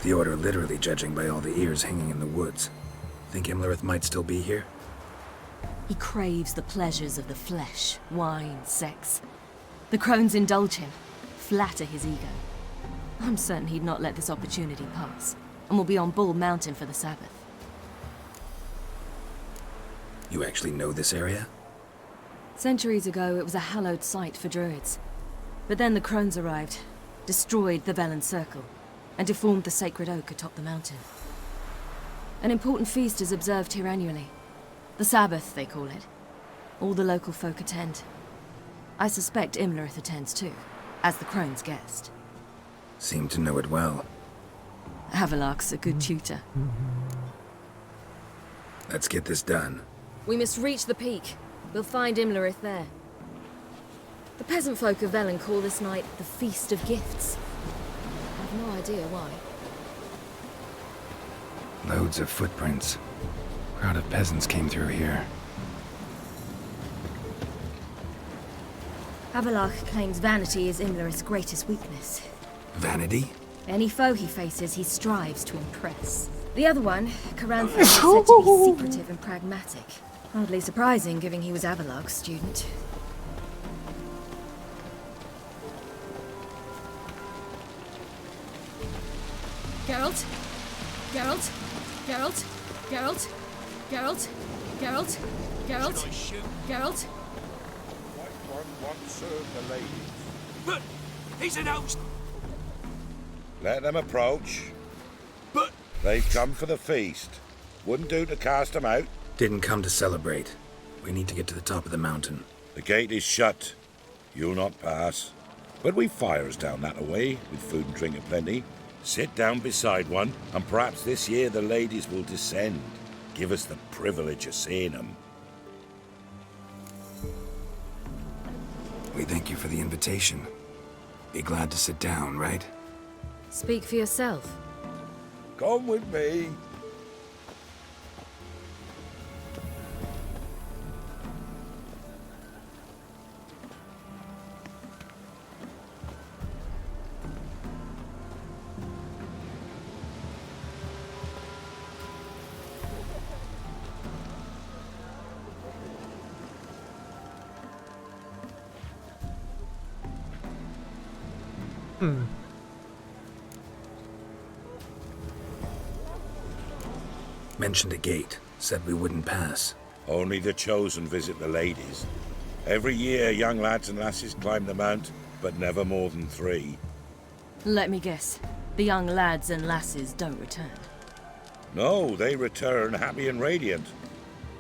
the Order literally, judging by all the ears hanging in the woods. Think Imlerith might still be here? He craves the pleasures of the flesh, wine, sex. The crones indulge him, flatter his ego. I'm certain he'd not let this opportunity pass, and will be on Bull Mountain for the Sabbath. You actually know this area? Centuries ago, it was a hallowed site for druids. But then the crones arrived, destroyed the Velen Circle, and deformed the sacred oak atop the mountain. An important feast is observed here annually. The Sabbath, they call it. All the local folk attend. I suspect Imlerith attends too, as the crone's guest. Seem to know it well. Avalok's a good tutor. Let's get this done. We must reach the peak. We'll find Imlerith there. The peasant folk of Velen call this night the Feast of Gifts. I've no idea why. Loads of footprints. Crowd of peasants came through here. Avalok claims vanity is Imlerith's greatest weakness. Vanity? Any foe he faces, he strives to impress. The other one, Carantha, is said to be secretive and pragmatic. Hardly surprising, given he was Avalok's student. Geralt? Geralt? Geralt? Geralt? Geralt? Geralt? Geralt? Geralt? White one once served the ladies. But he's announced. Let them approach. But They've come for the feast. Wouldn't do to cast them out. Didn't come to celebrate. We need to get to the top of the mountain. The gate is shut. You'll not pass. But we've fires down that away, with food and drink aplenty. Sit down beside one, and perhaps this year the ladies will descend. Give us the privilege of seeing them. We thank you for the invitation. Be glad to sit down, right? Speak for yourself. Come with me. Mentioned a gate. Said we wouldn't pass. Only the chosen visit the ladies. Every year, young lads and lasses climb the mount, but never more than 3. Let me guess. The young lads and lasses don't return. No, they return happy and radiant.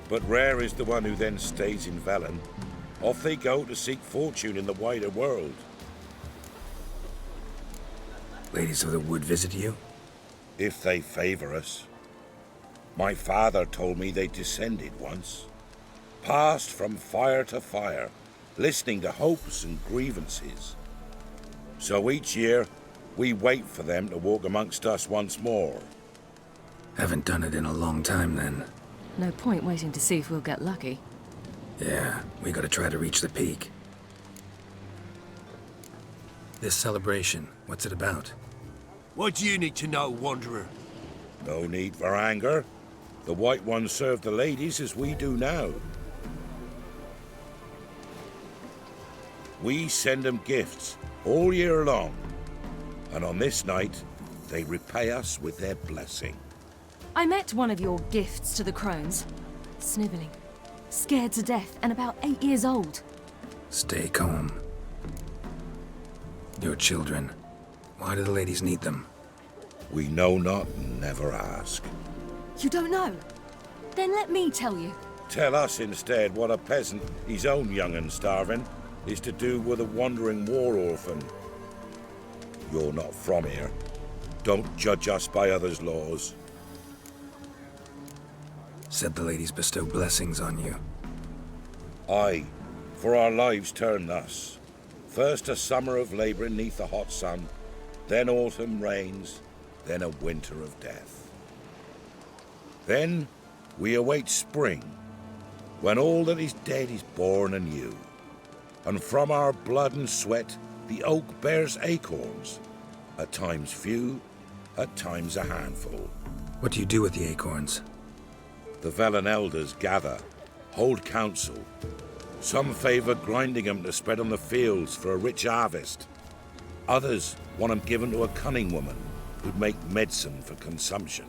But rare is the one who then stays in Velen. Off they go to seek fortune in the wider world. Ladies of the Wood visit you? If they favor us. My father told me they descended once. Passed from fire to fire, listening to hopes and grievances. So each year, we wait for them to walk amongst us once more. Haven't done it in a long time, then. No point waiting to see if we'll get lucky. Yeah, we gotta try to reach the peak. This celebration, what's it about? what do you need to know, Wanderer? No need for anger. The White Ones serve the ladies as we do now. We send them gifts all year long, and on this night, they repay us with their blessing. I met one of your gifts to the crones. Snivelling. Scared to death and about 8 years old. Stay calm. Your children. Why do the ladies need them? We know not and never ask. You don't know? Then let me tell you. Tell us instead what a peasant, his own young and starving, is to do with a wandering war orphan. You're not from here. Don't judge us by others' laws. Said the ladies bestow blessings on you. Aye, for our lives turn thus. First a summer of labouring neath the hot sun, then autumn rains, then a winter of death. Then we await spring, when all that is dead is born anew. And from our blood and sweat the oak bears acorns, at times few, at times a handful. What do you do with the acorns? The Velen elders gather, hold council. Some favor grinding them to spread on the fields for a rich harvest. Others want them given to a cunning woman who'd make medicine for consumption.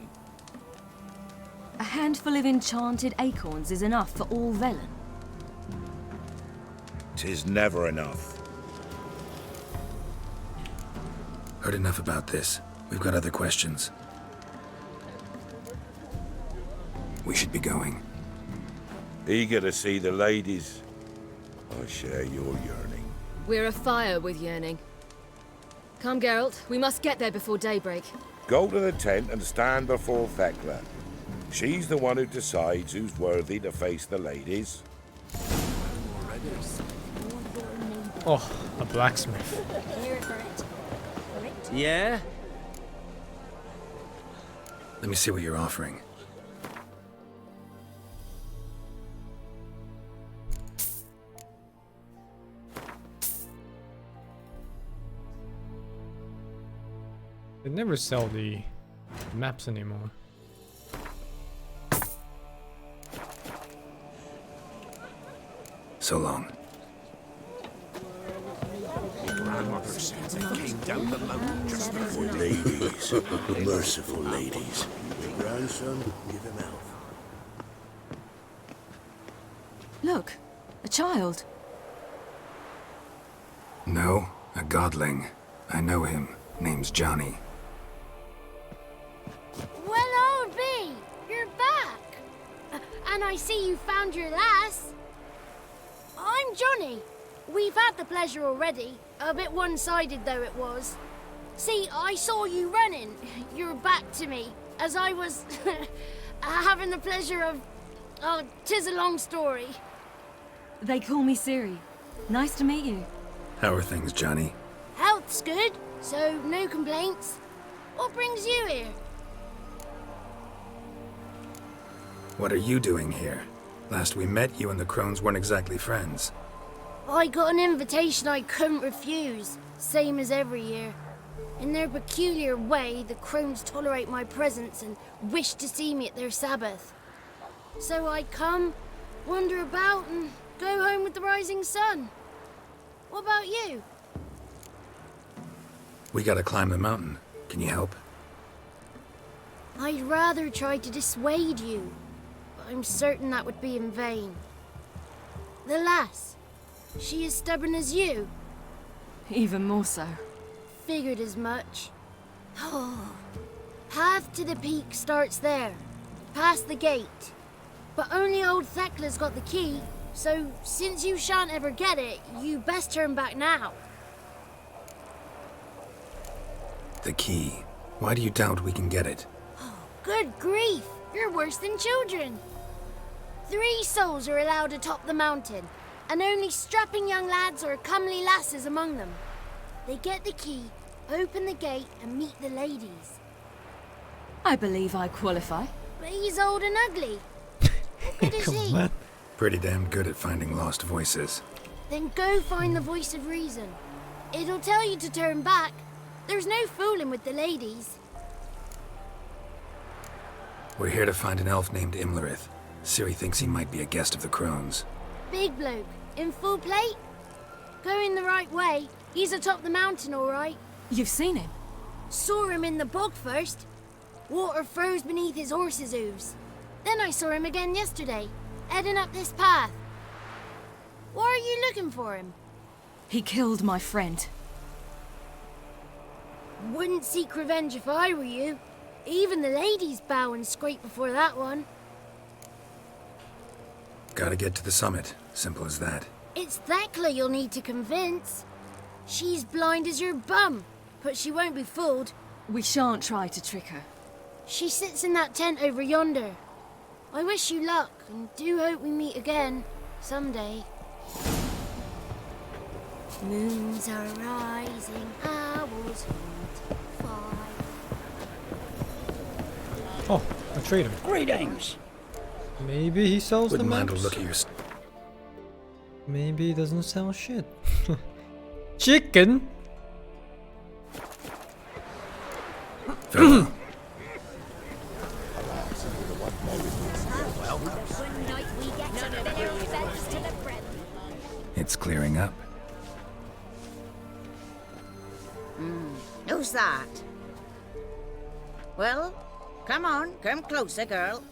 A handful of enchanted acorns is enough for all Velen. 'Tis never enough. Heard enough about this. We've got other questions. We should be going. Eager to see the ladies. I share your yearning. We're afire with yearning. Come, Geralt. We must get there before daybreak. Go to the tent and stand before Thekla. She's the one who decides who's worthy to face the ladies. Oh, a blacksmith. Yeah? Let me see what you're offering. They never sell the maps anymore. So long. Grandmother said they came down the mountain just before Ladies, merciful ladies. Your grandson, give him out. Look, a child. No, a godling. I know him. Name's Johnny. Well, old B, you're back. And I see you found your lass. I'm Johnny. We've had the pleasure already. A bit one-sided though it was. See, I saw you running. Your back to me. As I was having the pleasure of... Oh, 'tis a long story. They call me Ciri. Nice to meet you. How are things, Johnny? Health's good, so no complaints. What brings you here? What are you doing here? Last we met, you and the crones weren't exactly friends. I got an invitation I couldn't refuse, same as every year. In their peculiar way, the crones tolerate my presence and wish to see me at their Sabbath. So I come, wander about, and go home with the rising sun. What about you? We gotta climb the mountain. Can you help? I'd rather try to dissuade you, but I'm certain that would be in vain. The lass, she as stubborn as you? Even more so. Figured as much. Path to the peak starts there, past the gate. But only old Thekla's got the key, so since you shan't ever get it, you best turn back now. The key. Why do you doubt we can get it? Good grief, you're worse than children. 3 souls are allowed atop the mountain, and only strapping young lads or comely lasses among them. They get the key, open the gate, and meet the ladies. I believe I qualify. But he's old and ugly. What good is he? on. Pretty damn good at finding lost voices. Then go find the voice of reason. It'll tell you to turn back. There's no fooling with the ladies. We're here to find an elf named Imlerith. Ciri thinks he might be a guest of the crones. Big bloke, in full plate. Going the right way. He's atop the mountain, all right. You've seen him? Saw him in the bog first. Water froze beneath his horse's hooves. Then I saw him again yesterday, heading up this path. Why are you looking for him? He killed my friend. Wouldn't seek revenge if I were you. Even the ladies bow and scrape before that one. Gotta get to the summit. Simple as that. It's Thekla you'll need to convince. She's blind as your bum, but she won't be fooled. We shan't try to trick her. She sits in that tent over yonder. I wish you luck, and do hope we meet again, someday. Moons are rising, owls hoot, fly. Oh, a trader. Greetings. Maybe he sells Wouldn't the mind a maps. look at your... Maybe he doesn't sell shit. Chicken? Farewell. It's clearing up. Who's that? Well, come on, come closer, girl.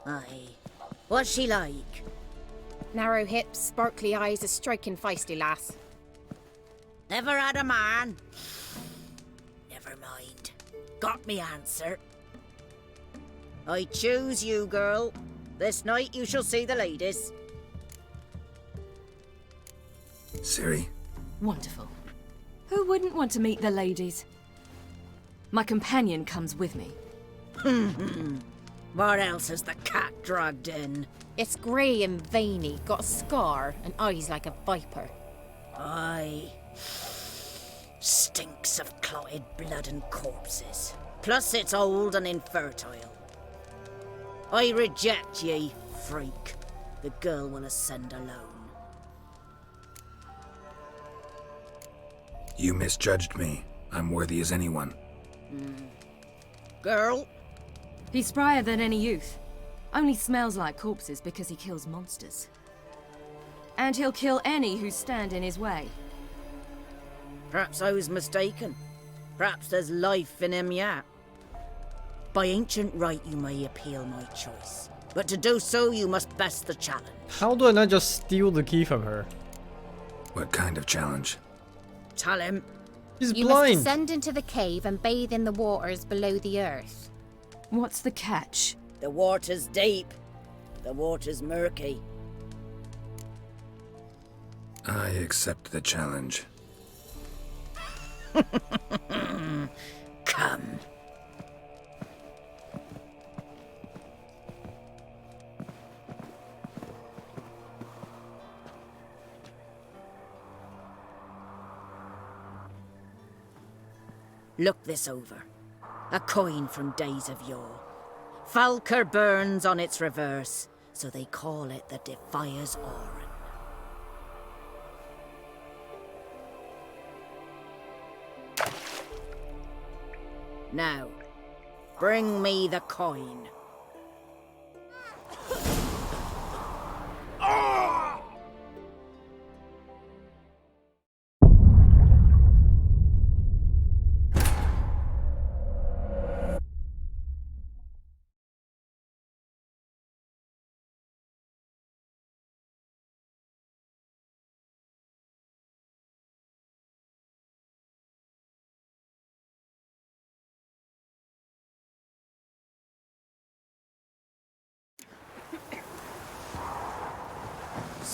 Aye. What's she like? Narrow hips, sparkly eyes, a striking feisty lass. Never had a man? Never mind. Got me answer. I choose you, girl. This night you shall see the ladies. Ciri, Wonderful. Who wouldn't want to meet the ladies? My companion comes with me. What else has the cat dragged in? It's grey and veiny, got a scar, and eyes like a viper. Aye. Stinks of clotted blood and corpses. Plus it's old and infertile. I reject ye, freak. The girl will ascend alone. you misjudged me. I'm worthy as anyone. Girl? He's sprier than any youth. Only smells like corpses because he kills monsters. And he'll kill any who stand in his way. Perhaps I was mistaken. Perhaps there's life in him yet. By ancient right you may appeal my choice. But to do so you must best the challenge. How do I not just steal the key from her? What kind of challenge? Tell him. She's You blind. must descend into the cave and bathe in the waters below the earth. What's the catch? The water's deep. The water's murky. I accept the challenge. Come. Look this over. A coin from days of yore. Falker burns on its reverse, so they call it the Defier's Oran. Now, bring me the coin.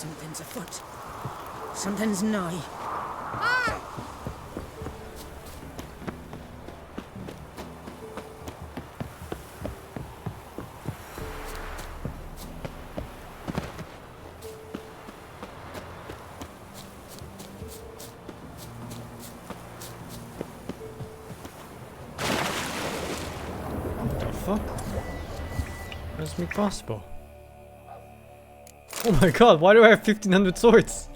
Something's afoot. Something's nigh. What the fuck? That's me possible. Oh my god, why do I have 1500 swords?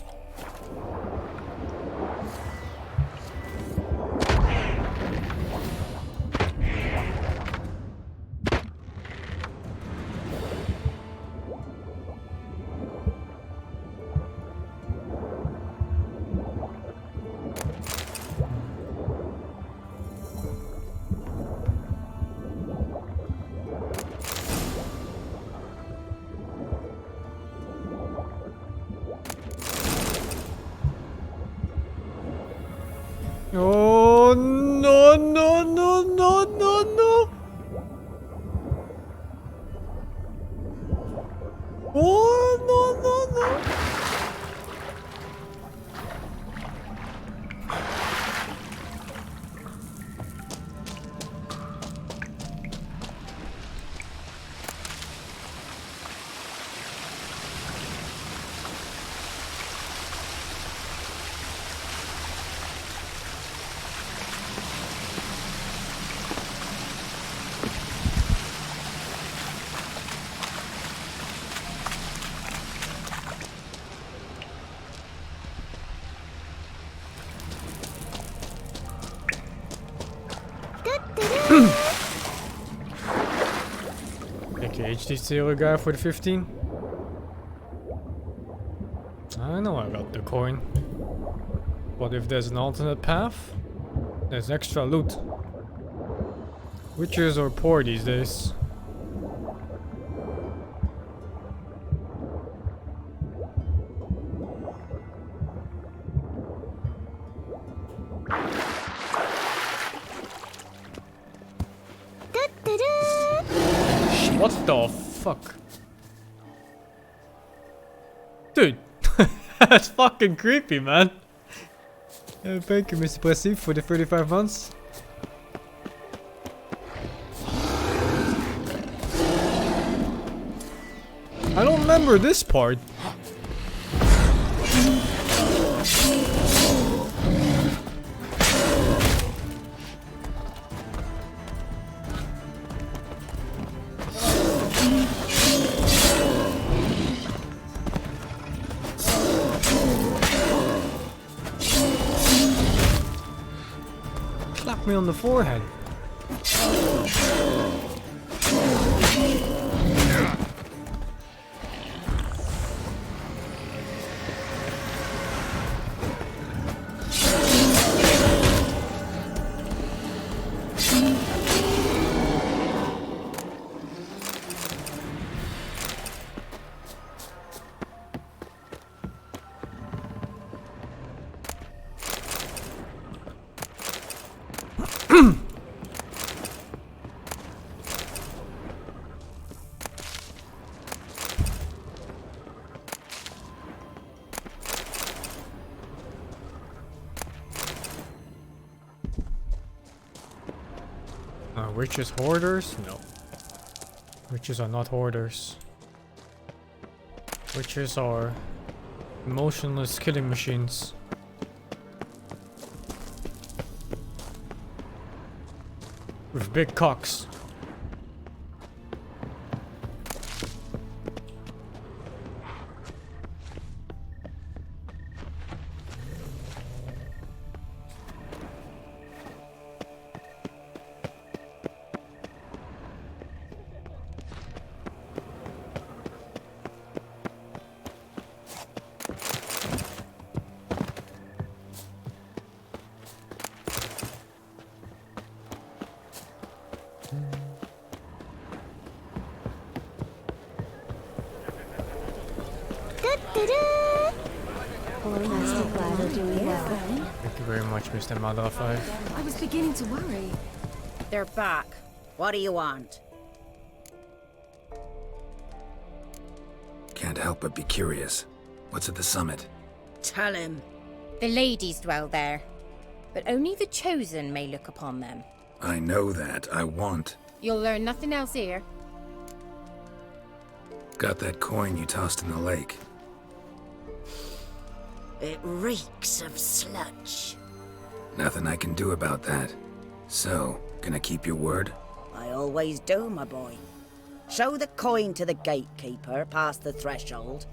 Oh no no no no no no! Oh no no no! HD sailor guy for the 15? I know I got the coin. But if there's an alternate path, there's extra loot. Witches are poor these days. What the fuck? Dude, that's fucking creepy, man. Thank you, Mr. Plessis, for the 35 months. I don't remember this part. Slap me on the forehead. Witches hoarders? No. Witches are not hoarders. Witches are emotionless killing machines. With big cocks. Thank you very much, Mr. Motherfucker. I was beginning to worry. They're back. What do you want? Can't help but be curious. What's at the summit? Tell him. The ladies dwell there, but only the chosen may look upon them. I know that. I want. You'll learn nothing else here. Got that coin you tossed in the lake. It reeks of sludge. Nothing I can do about that. So, gonna keep your word? I always do, my boy. Show the coin to the gatekeeper past the threshold.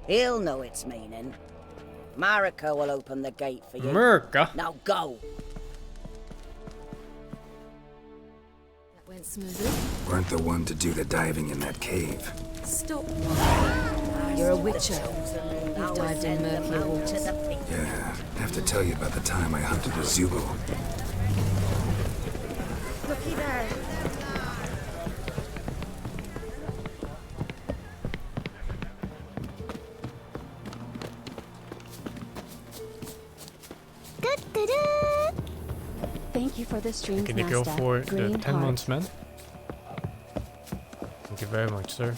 He'll know its meaning. Marika will open the gate for you. Marika? Now go. That went smoothly. Weren't the one to do the diving in that cave. Stop. You're a witcher. You've dived in murky waters. Yeah, have to tell you about the time I hunted a Zubo. Looky there. Thank you for the stream. Can you go for the 10 months, man? Thank you very much, sir.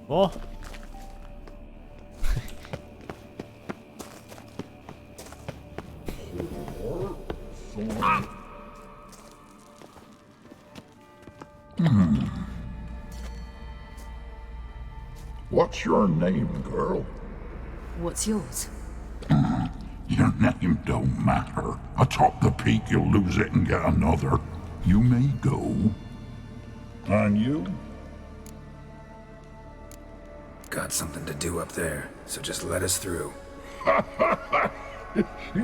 What? What's your name, girl? What's yours? Your name don't matter. Atop the peak, you'll lose it and get another. You may go. And you? Got something to do up there, so just let us through.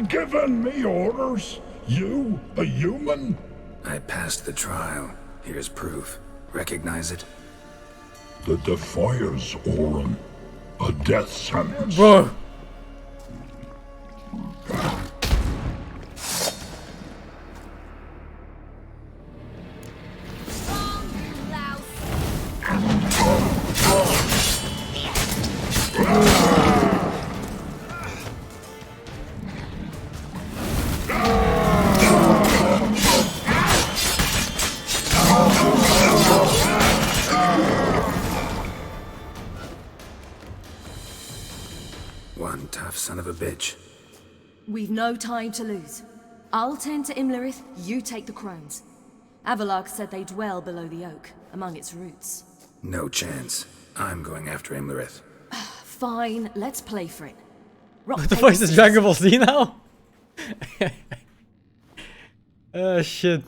Giving me orders? You, a human? I passed the trial. Here's proof. Recognize it? The Defiers, Orin. A death sentence. Bro. One tough son of a bitch. We've no time to lose. I'll tend to Imlerith, you take the crones. Avalark said they dwell below the oak, among its roots. No chance. I'm going after Imlerith. Fine, let's play for it. Rock, What the paper, fuck is this scissors. Dragon Ball Z now? Shit.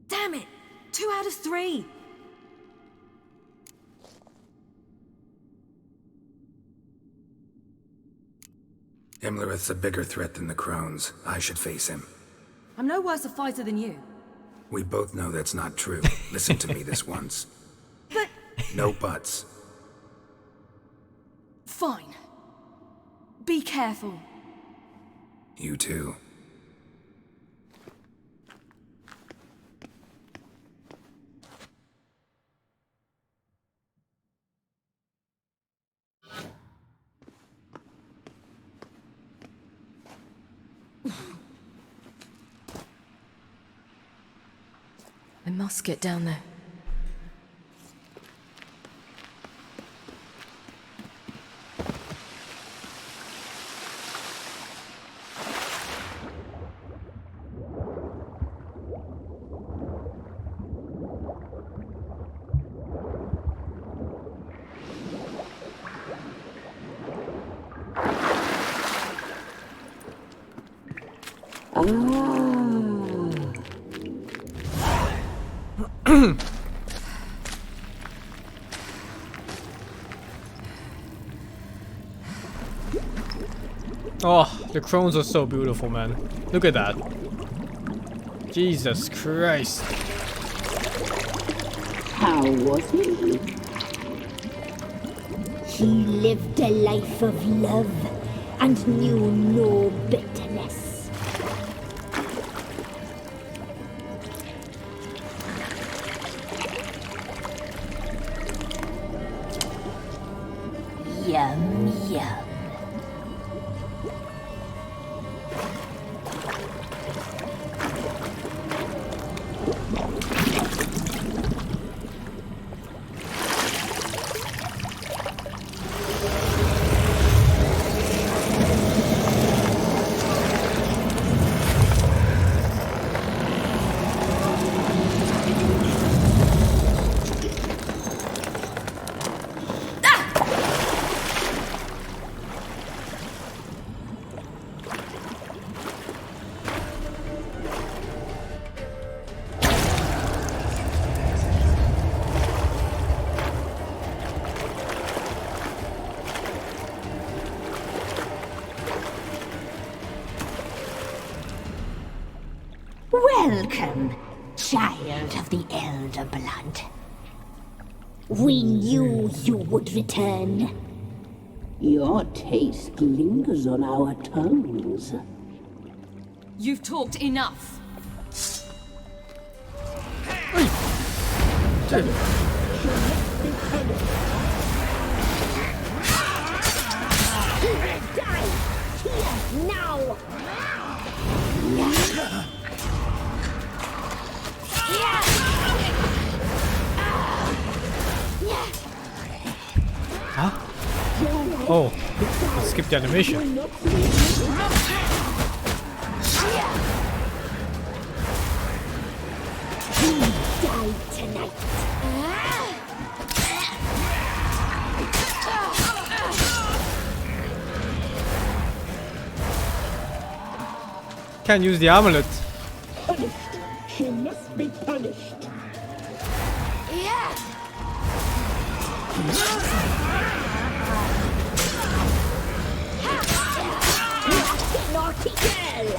Damn it! 2 out of 3! Imlerith's a bigger threat than the crones. I should face him. I'm no worse a fighter than you. We both know that's not true. Listen to me this once. But... No buts. Fine. Be careful. You too. I must get down there. Oh, the crones are so beautiful, man. Look at that. Jesus Christ. How was he? He lived a life of love and knew no bitterness. Yum, yum. Welcome, child of the Elder Blood. We knew you would return. Your taste lingers on our tongues. You've talked enough. Die here now! Huh? Oh, I skipped the animation. Die tonight. Can't use the amulet. Naughty girl!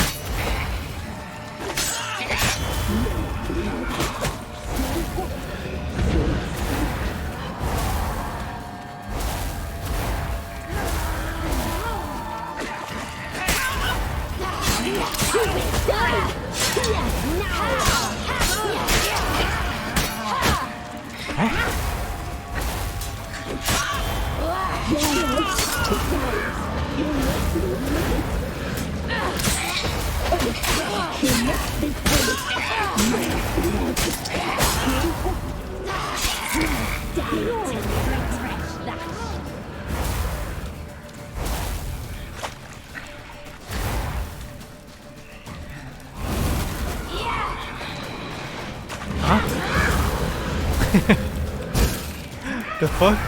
The fuck?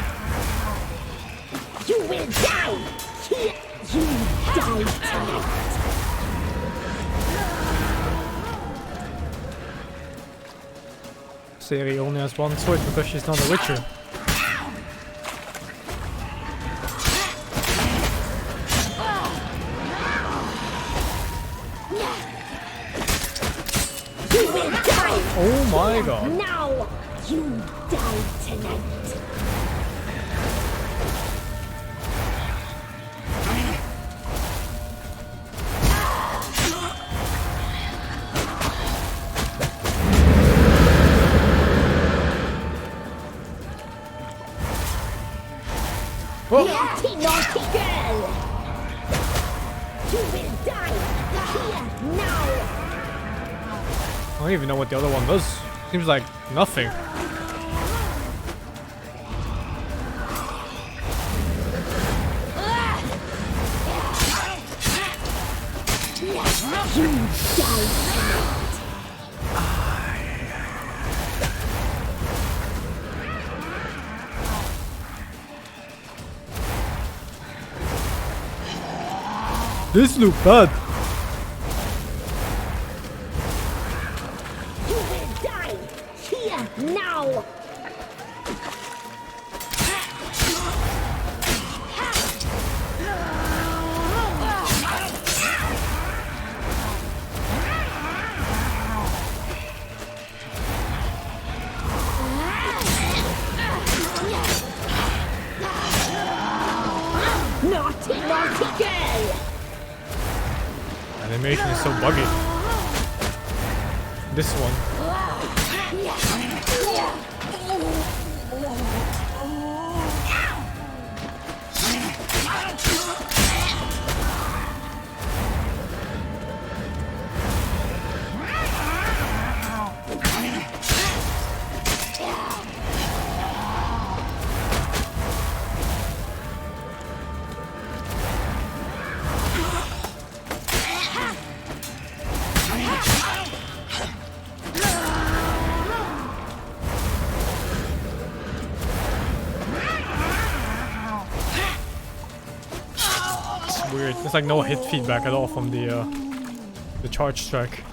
You will die! Here, you die tonight! Siri only has one sword because she's not a witcher. You will die! Oh my god. Now, you die tonight! Whoa. Naughty, naughty girl! You will die! Here, now! I don't even know what the other one does. Seems like nothing. You die tonight! This look bad. You will die! Here, now! Naughty, naughty girl! Animation is so buggy. This one. Weird. There's like no hit feedback at all from the charge strike.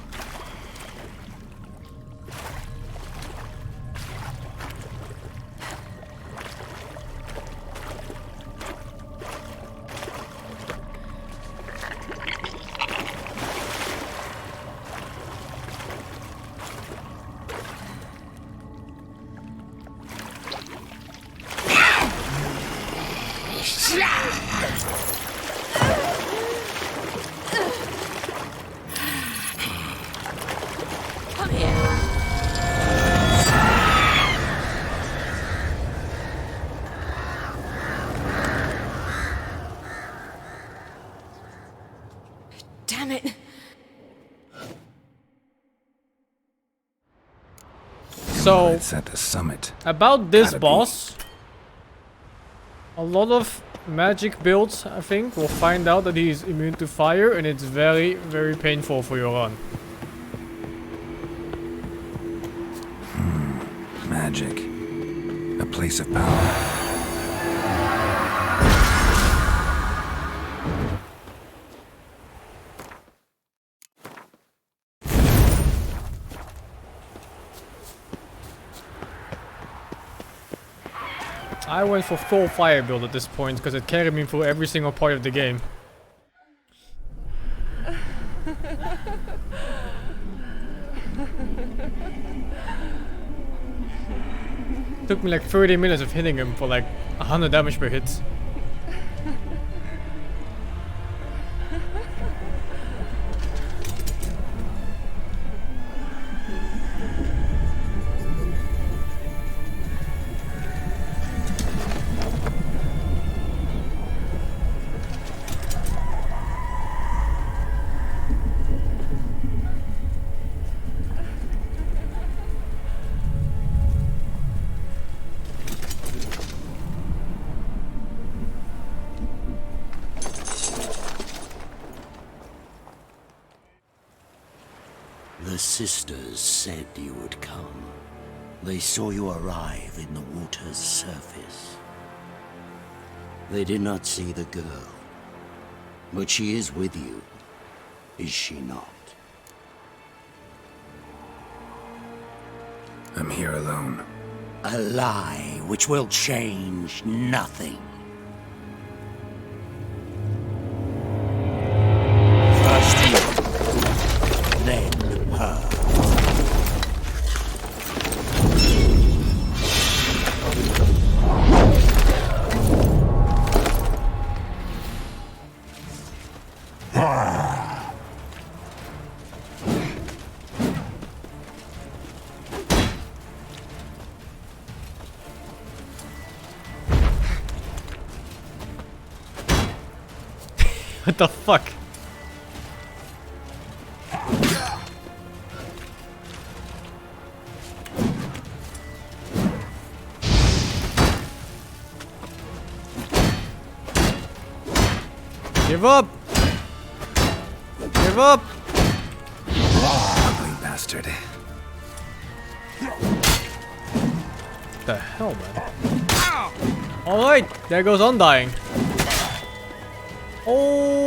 Damn it. So, It's at the summit. about this Gotta be. boss, a lot of magic builds, I think, will find out that he is immune to fire, and it's very, very painful for your run. Magic. A place of power. I went for full fire build at this point because it carried me through every single part of the game. Took me like 30 minutes of hitting him for like 100 damage per hit. The sisters said you would come. They saw you arrive in the water's surface. They did not see the girl. But she is with you, is she not? I'm here alone. A lie which will change nothing. First you, then her. What the fuck? Give up! Give up! Ugly bastard. What the hell, man? Alright, there goes Undying. Oh!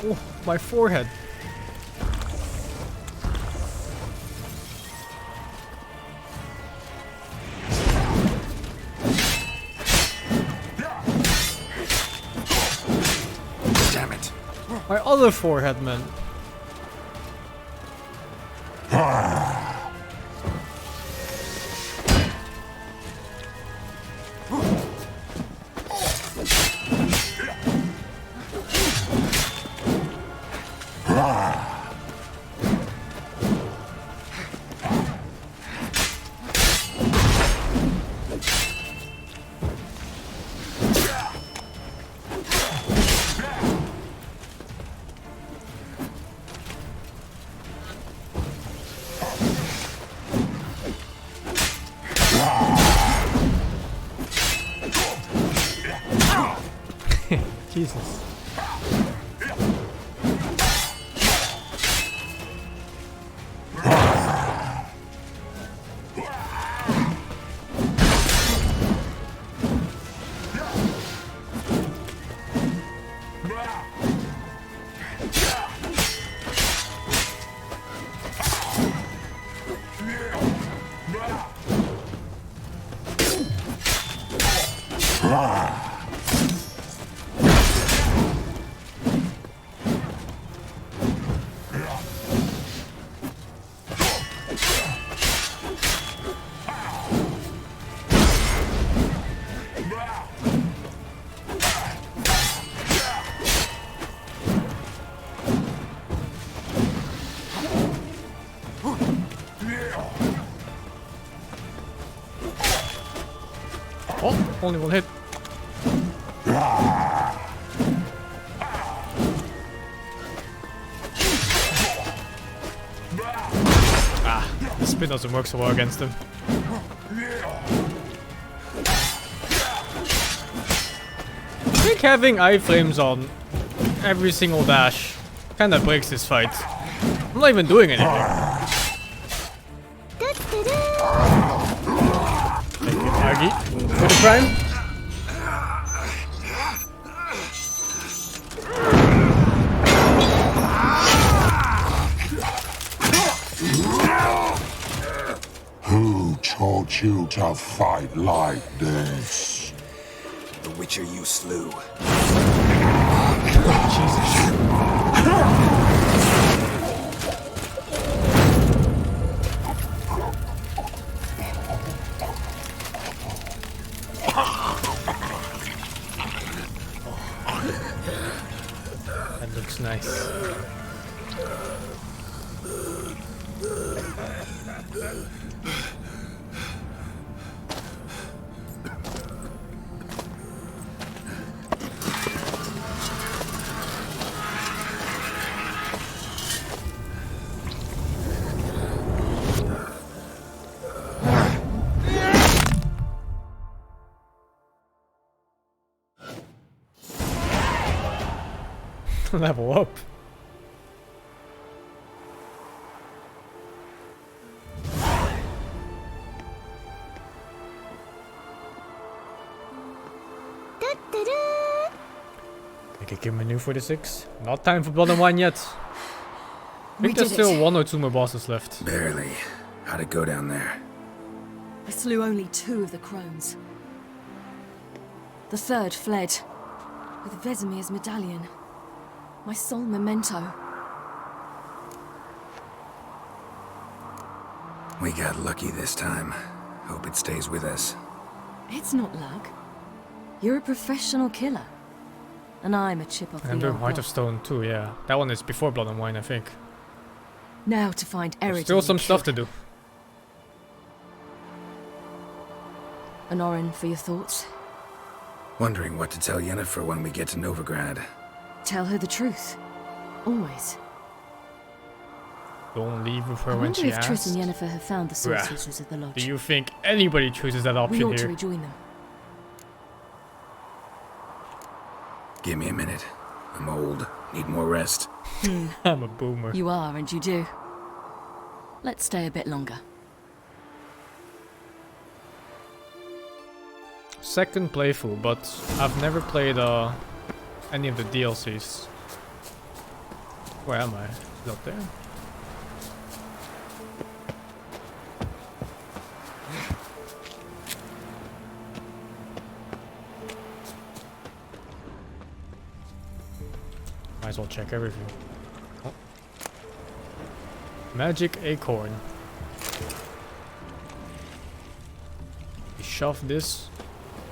Oh, my forehead. Damn it. My other forehead, man. Jesus. Oh, only one hit. Ah, the spin doesn't work so well against him. I think having iframes on every single dash kinda breaks this fight. I'm not even doing anything. for the crime? Who taught you to fight like this? The Witcher you slew. That looks nice. Level up. I could give him a new 46. Not time for blood and wine yet. I think there's still 1 or 2 more bosses left. Barely. How'd it go down there? I slew only 2 of the crones. The third fled, with Vesemir's medallion. My sole memento. We got lucky this time. Hope it stays with us. It's not luck. You're a professional killer. And I'm a chip off the I'm doing old Heart block. of Stone too, yeah. That one is before Blood and Wine, I think. Now to find There's Eric. still some stuff to do. An Orin for your thoughts. Wondering what to tell Yennefer when we get to Novigrad. Tell her the truth. Always. Don't leave with her I when wonder she if Triss and asks. Yennefer have found the sorceresses at the lodge. Do you think anybody chooses that We option ought to here? rejoin them. Give me a minute. I'm old. Need more rest. I'm a boomer. You are, and you do. Let's stay a bit longer. Second playthrough, but I've never played any of the DLCs. Where am I? Is up there? Might as well check everything. Oh. Magic acorn. You shove this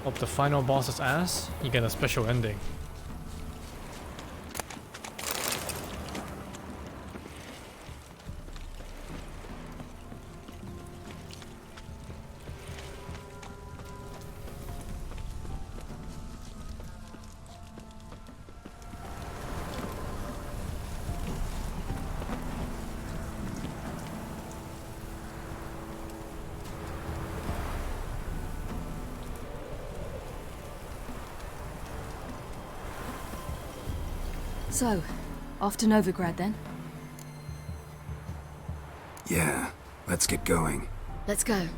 up the final boss's ass, you get a special ending. So, off to Novigrad then? Yeah, let's get going. Let's go.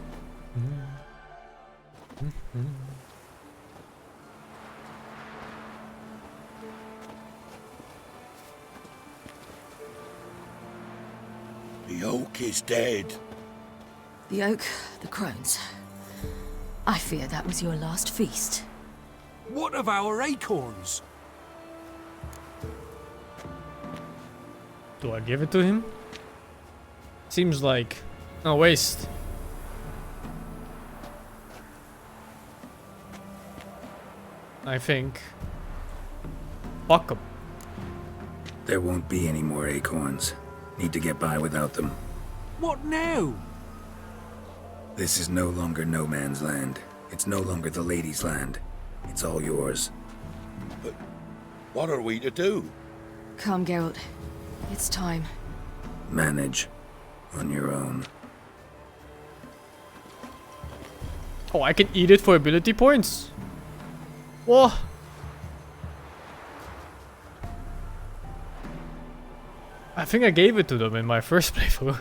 The oak is dead. The oak, the crones. I fear that was your last feast. What of our acorns? Do I give it to him? Seems like a waste. I think. Fuck 'em. There won't be any more acorns. Need to get by without them. What now? This is no longer no man's land. It's no longer the lady's land. It's all yours. But what are we to do? Come, Geralt. It's time. Manage. On your own. Oh, I can eat it for ability points? Whoa. I think I gave it to them in my first playthrough.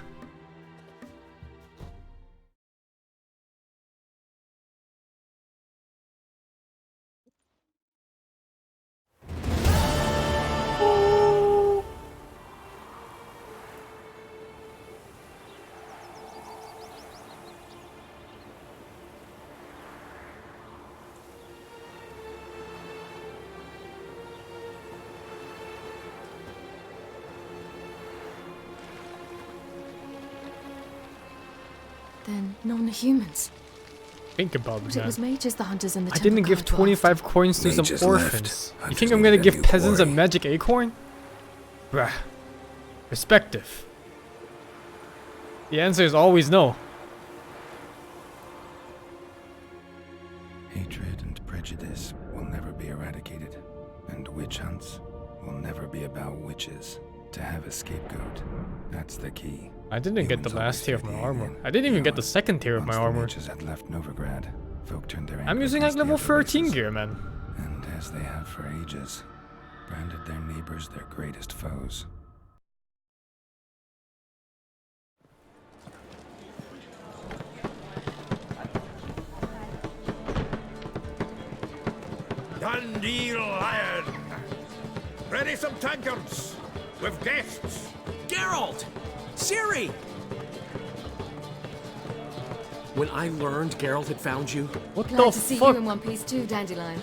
Non-humans. Think about But that. it was mages, the hunters, and the I didn't temple give guard were 25 coins to Mages some left. orphans. You Hunters think I'm gonna needed a give new peasants a quarry. magic acorn? Bruh. Perspective. The answer is always no. Hatred and prejudice will never be eradicated, and witch hunts will never be about witches. To have a scapegoat, that's the key. I didn't get the Humans last always tier of fear my the armor. alien. I didn't even You get know the second tier of my Once the armor. mages had left Novigrad, folk turned their I'm anger using like against the level other 13 races. gear, man. And as they have for ages, branded their neighbors their greatest foes. Dundee Lion! Ready some tankards! With guests! Geralt! Ciri! When I learned Geralt had found you, what Glad to see you in one piece too, Dandelion.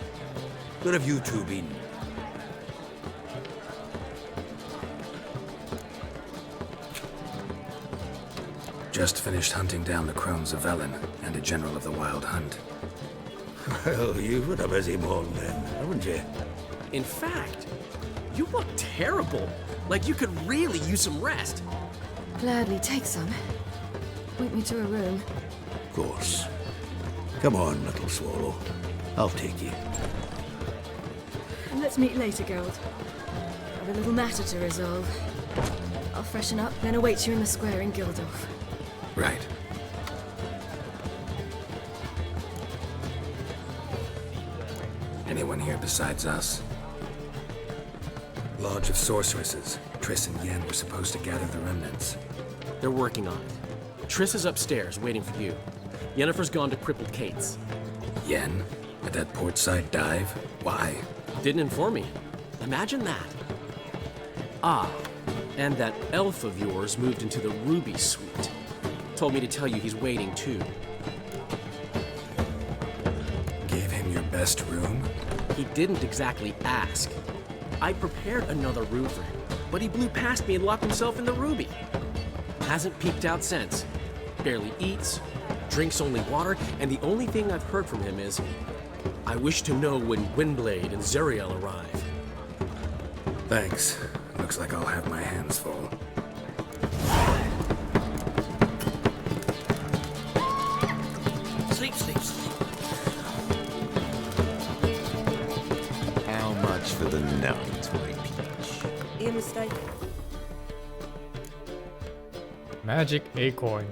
where have you two been? Just finished hunting down the crones of Velen and a general of the Wild Hunt. Well, you've had a busy morning then, haven't you? In fact, you look terrible. Like you could really use some rest. Gladly take some. Point me to a room. Of course. Come on, little swallow. I'll take you. Let's meet later, Geralt. I've a little matter to resolve. I'll freshen up, then await you in the square in Gildorf. Right. Anyone here besides us? Lodge of Sorceresses. Triss and Yen were supposed to gather the remnants. They're working on it. Triss is upstairs, waiting for you. Yennefer's gone to Crippled Kate's. Yen? At that portside dive? Why? Didn't inform me. Imagine that. Ah, and that elf of yours moved into the Ruby Suite. Told me to tell you he's waiting too. Gave him your best room? He didn't exactly ask. I prepared another room for him, but he blew past me and locked himself in the Ruby. Hasn't peeked out since. Barely eats, drinks only water, and the only thing I've heard from him is, I wish to know when Gwynblade and Zeriel arrive. Thanks. Looks like I'll have my hands full. Sleep, sleep, sleep. How much for the night, my peach? Your mistake. Magic acorn.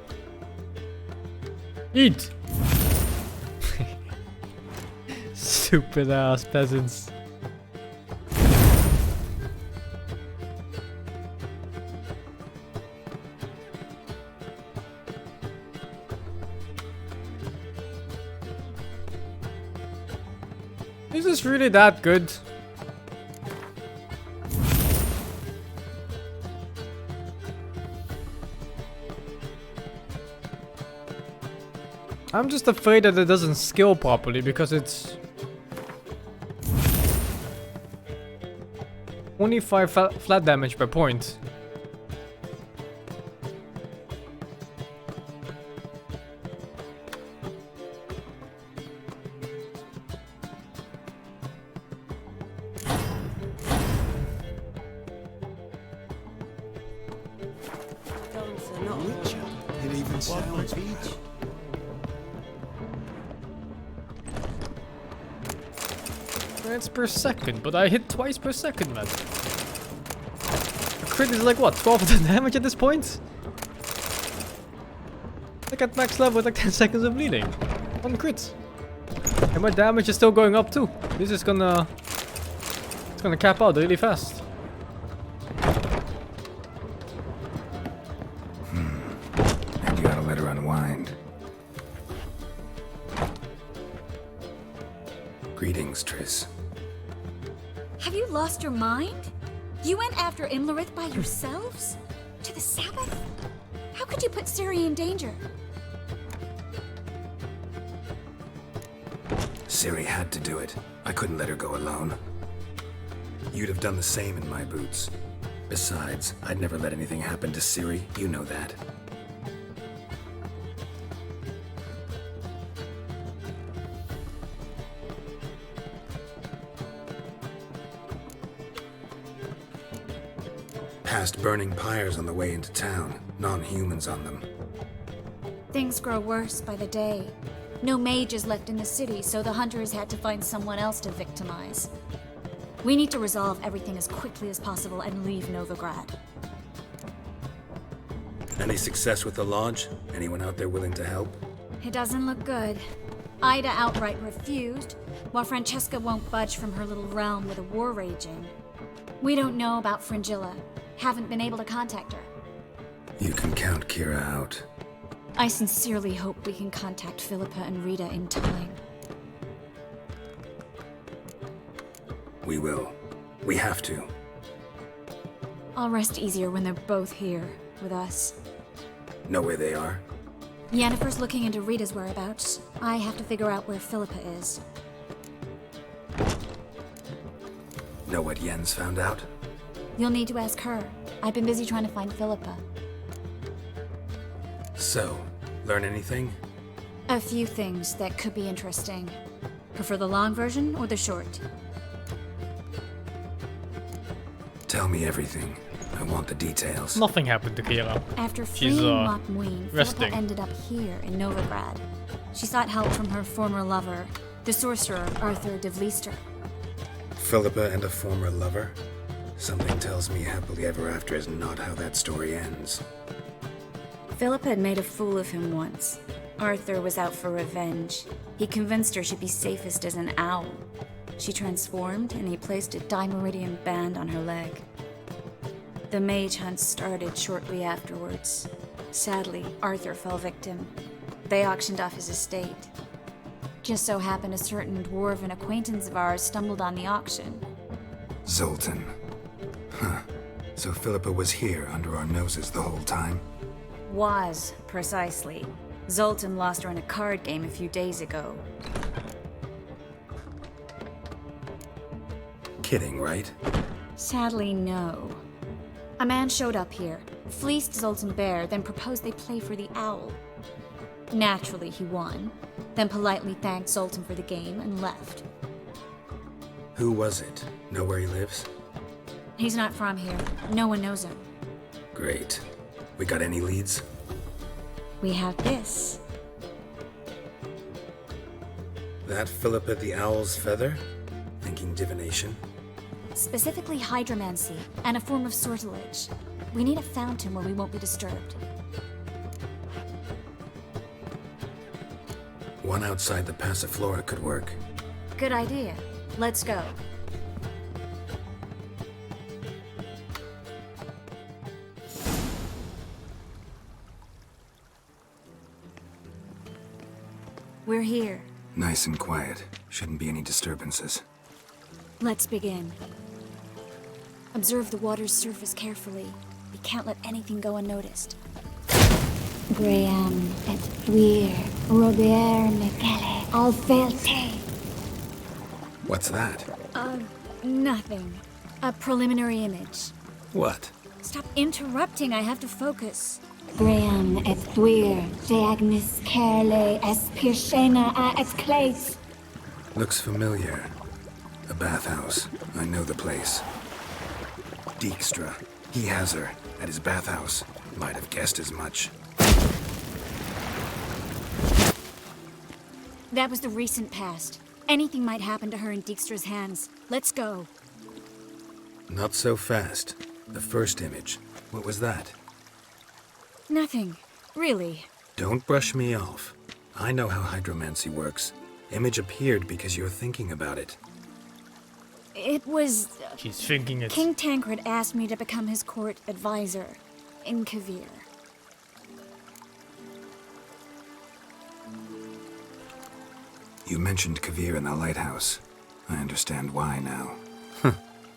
Eat! Stupid ass peasants. Is this really that good? I'm just afraid that it doesn't scale properly because it's 25 flat damage per point. It even sounds peach. It's per second, but I hit twice per second, man. A crit is like what, 12 damage at this point? Like at max level with like 10 seconds of bleeding. One crit. And my damage is still going up too. This is gonna... It's gonna cap out really fast. And you gotta let her unwind. Greetings, Triss. Have you lost your mind? You went after Imlerith by yourselves? To the Sabbath? How could you put Ciri in danger? Ciri had to do it. I couldn't let her go alone. You'd have done the same in my boots. Besides, I'd never let anything happen to Ciri. You know that. Past burning pyres on the way into town, non-humans on them. Things grow worse by the day. No mages left in the city, so the hunters had to find someone else to victimize. We need to resolve everything as quickly as possible and leave Novigrad. Any success with the lodge? Anyone out there willing to help? It doesn't look good. Ida outright refused, while Francesca won't budge from her little realm with a war raging. We don't know about Fringilla. Haven't been able to contact her. You can count Kira out. I sincerely hope we can contact Philippa and Rita in time. We will. We have to. I'll rest easier when they're both here with us. Know where they are? Yennefer's looking into Rita's whereabouts. I have to figure out where Philippa is. Know what Yen's found out? You'll need to ask her. I've been busy trying to find Philippa. So, learn anything? A few things that could be interesting. Prefer the long version or the short? Tell me everything. I want the details. Nothing happened to Kira. After She's freeing Lochmuin, resting. Philippa ended up here in Novigrad. She sought help from her former lover, the sorcerer Arthur de Vlister. Philippa and a former lover? Something tells me happily ever after is not how that story ends. Philippa had made a fool of him once. Arthur was out for revenge. He convinced her she'd be safest as an owl. She transformed, and he placed a Dimeridian band on her leg. The mage hunt started shortly afterwards. Sadly, Arthur fell victim. They auctioned off his estate. Just so happened a certain dwarven acquaintance of ours stumbled on the auction. Zoltan. Huh. So Philippa was here under our noses the whole time? Was, precisely. Zoltan lost her in a card game a few days ago. Kidding, right? Sadly, no. A man showed up here, fleeced Zoltan bare, then proposed they play for the owl. Naturally, he won, then politely thanked Zoltan for the game and left. Who was it? Know where he lives? He's not from here. No one knows him. Great. We got any leads? We have this. That Philippa the Owl's feather? Thinking divination? Specifically hydromancy, and a form of sortilege. We need a fountain where we won't be disturbed. One outside the Passiflora could work. Good idea. Let's go. We're here. Nice and quiet. Shouldn't be any disturbances. Let's begin. Observe the water's surface carefully. We can't let anything go unnoticed. Graham et Thuir, Robert Micale, Alfelte. What's that? Nothing. A preliminary image. What? Stop interrupting, I have to focus. Graham et Thuir, de Agnes Kerle, es Pirshena a es Claes. Looks familiar. A bathhouse. I know the place. Dijkstra. He has her. At his bathhouse. Might have guessed as much. That was the recent past. Anything might happen to her in Dijkstra's hands. Let's go. Not so fast. The first image. What was that? Nothing. Really. Don't brush me off. I know how hydromancy works. Image appeared because you're thinking about it. It was... She's thinking it. King Tancred asked me to become his court advisor in Kavir. You mentioned Kavir in the lighthouse. I understand why now.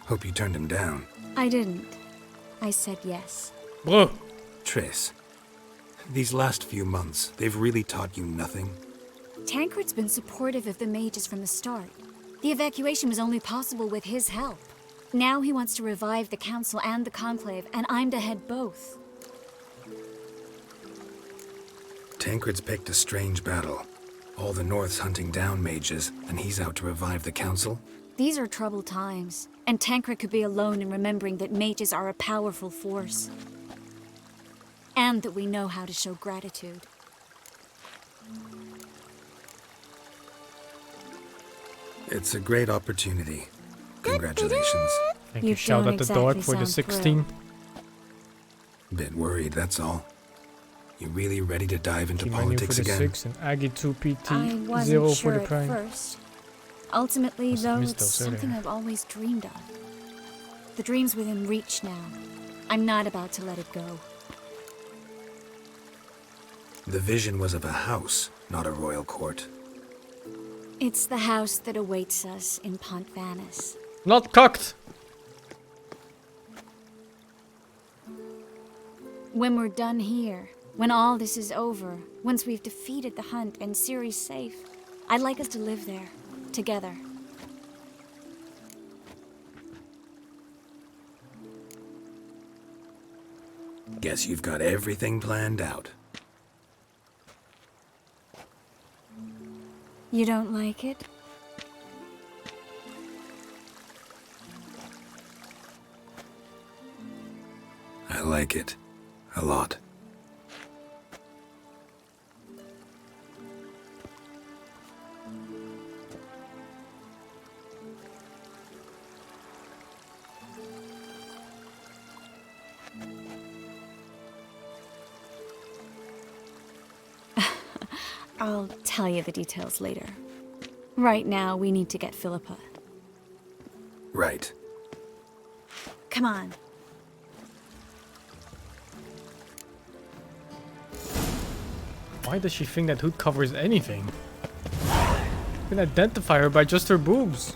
Hope you turned him down. I didn't. I said yes. Bro. Triss, these last few months, they've really taught you nothing? Tancred's been supportive of the mages from the start. The evacuation was only possible with his help. Now he wants to revive the council and the conclave, and I'm to head both. Tancred's picked a strange battle. All the North's hunting down mages, and he's out to revive the council? These are troubled times, and Tancred could be alone in remembering that mages are a powerful force. And that we know how to show gratitude. It's a great opportunity. Congratulations. Thank you, shout at the dog for the 16. Bit worried, that's all. You really ready to dive into Key politics for the again? 6 and Aggie 2 PT, I 0 wasn't for sure the at prime. first. Ultimately, Must have though, missed it's those earlier. something I've always dreamed of. The dream's within reach now. I'm not about to let it go. The vision was of a house, not a royal court. It's the house that awaits us in Pont Vanis. Not cocked! When we're done here, when all this is over, once we've defeated the hunt and Ciri's safe, I'd like us to live there, together. Guess you've got everything planned out. You don't like it? I like it. A lot. I'll tell you the details later. Right now, we need to get Philippa. Right. Come on. Why does she think that hood covers anything? You can identify her by just her boobs.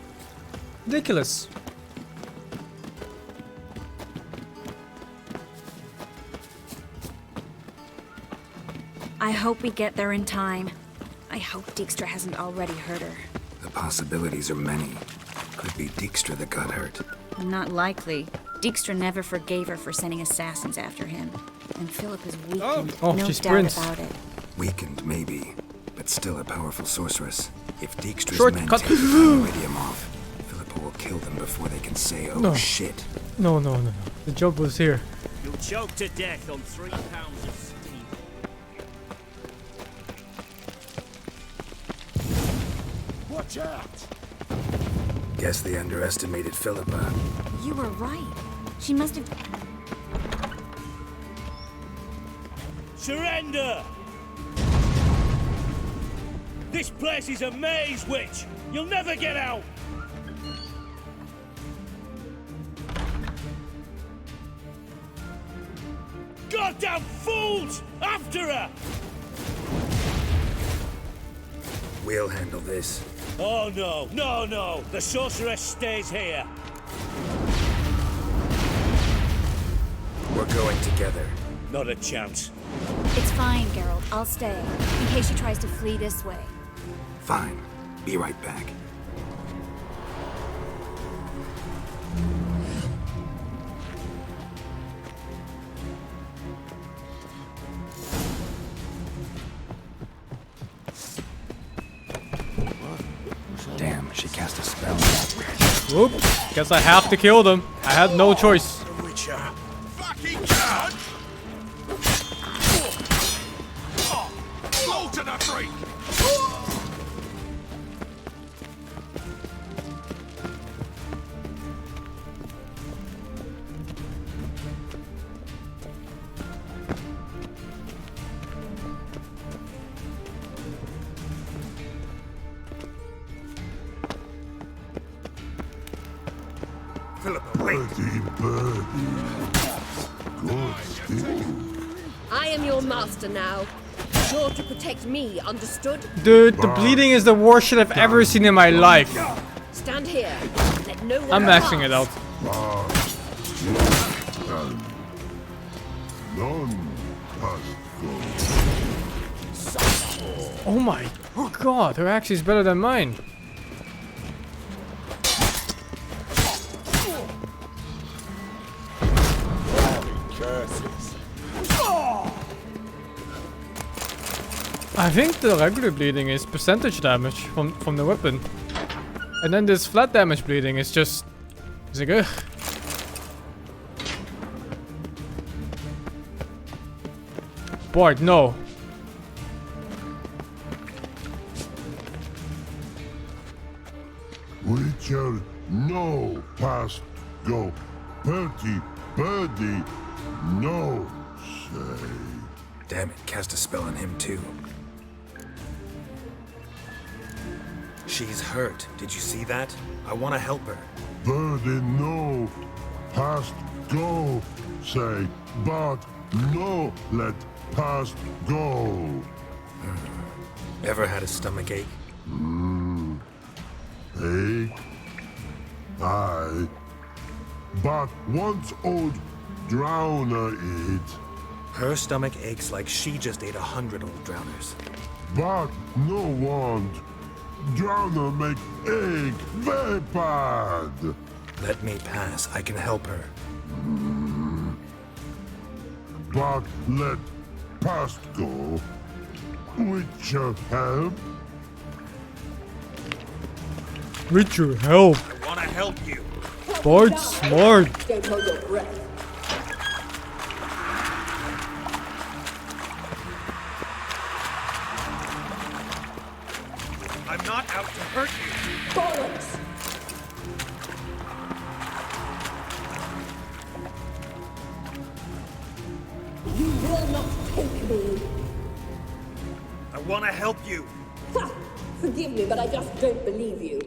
Ridiculous. I hope we get there in time. I hope Dijkstra hasn't already hurt her. The possibilities are many. Could be Dijkstra that got hurt. Not likely. Dijkstra never forgave her for sending assassins after him. And Philip is weakened, Oh, no she doubt sprints. about it. Weakened, maybe, but still a powerful sorceress. If Dijkstra's Short men cut. take the Iridium off, Philippa will kill them before they can say, oh No. shit. No. The job was here. You'll choke to death on 3 pounds of steam. Watch out! Guess they underestimated Philippa. You were right. She must have... Surrender! This place is a maze, witch! You'll never get out! Goddamn fools! After her! We'll handle this. Oh no! The sorceress stays here. We're going together. Not a chance. It's fine, Geralt. I'll stay. In case she tries to flee this way. Fine. Be right back. Damn, she cast a spell. Whoop. Guess I have to kill them. I had no choice. Witcher! Fucking god! Slaughter the freak! Philippa, wait! Good still. I am your master now. Sure to protect me, understood? Dude, the bleeding is the worst shit I've ever seen in my life. Stand here. Let no one I'm maxing it pass. out. None past Oh my god, her axe is better than mine. I think the regular bleeding is percentage damage from the weapon. And then this flat damage bleeding is just... Is it good? Bart, no. Witcher, no, past go. Bertie, birdie, no, say. Damn it, cast a spell on him too. She's hurt. Did you see that? I want to help her. Birdie, no, past go, say. But no, let past go. Ever had a stomach ache? Ache? Aye. But once old drowner eat. Her stomach aches like she just ate 100 old drowners. But no want. Drowner make ache very bad. Let me pass. I can help her. But let past go. Witcher help. Richard, help. I want to help you. Bart's smart. Don't hold your breath. I'm not out to hurt you. Bollocks! You will not take me. I want to help you. Ha! Forgive me, but I just don't believe you.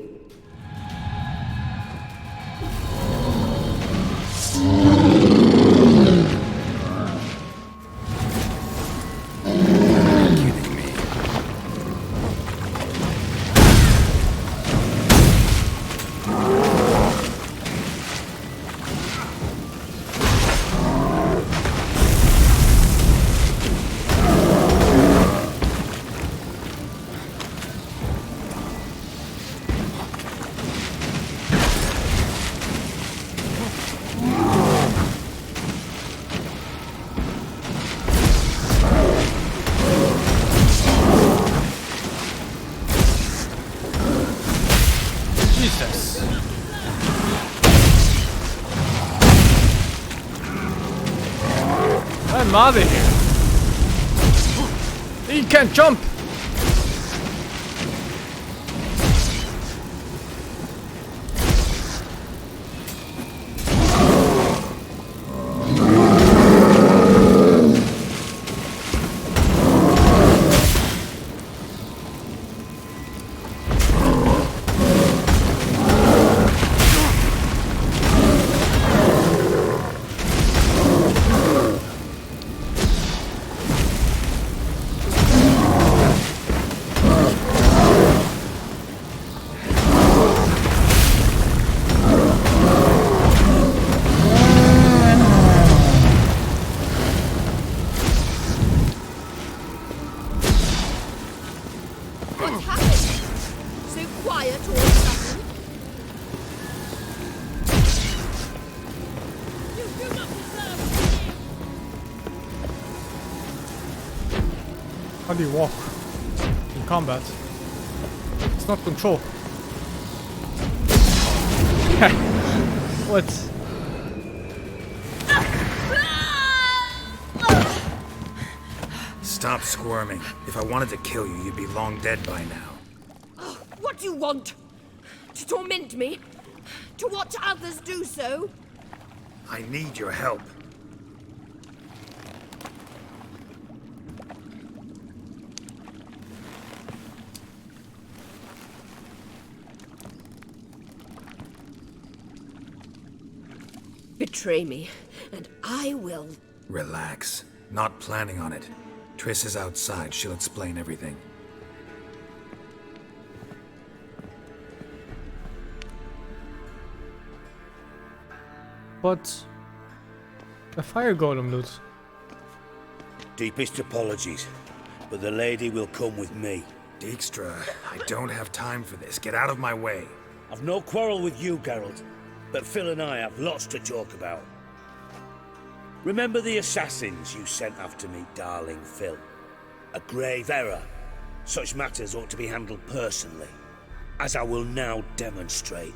Jesus. I'm out of here. He can't jump. What's happened? So quiet all of a sudden. You do not deserve me. How do you walk in combat? It's not control. What? Stop squirming. If I wanted to kill you, you'd be long dead by now. Oh, what do you want? To torment me? To watch others do so? I need your help. Betray me, and I will. Relax. Not planning on it. Triss is outside. She'll explain everything. But a fire golem loot. Deepest apologies, but the lady will come with me. Dijkstra, I don't have time for this. Get out of my way. I've no quarrel with you, Geralt, but Phil and I have lots to talk about. Remember the assassins you sent after me, darling Phil? A grave error. Such matters ought to be handled personally. as I will now demonstrate.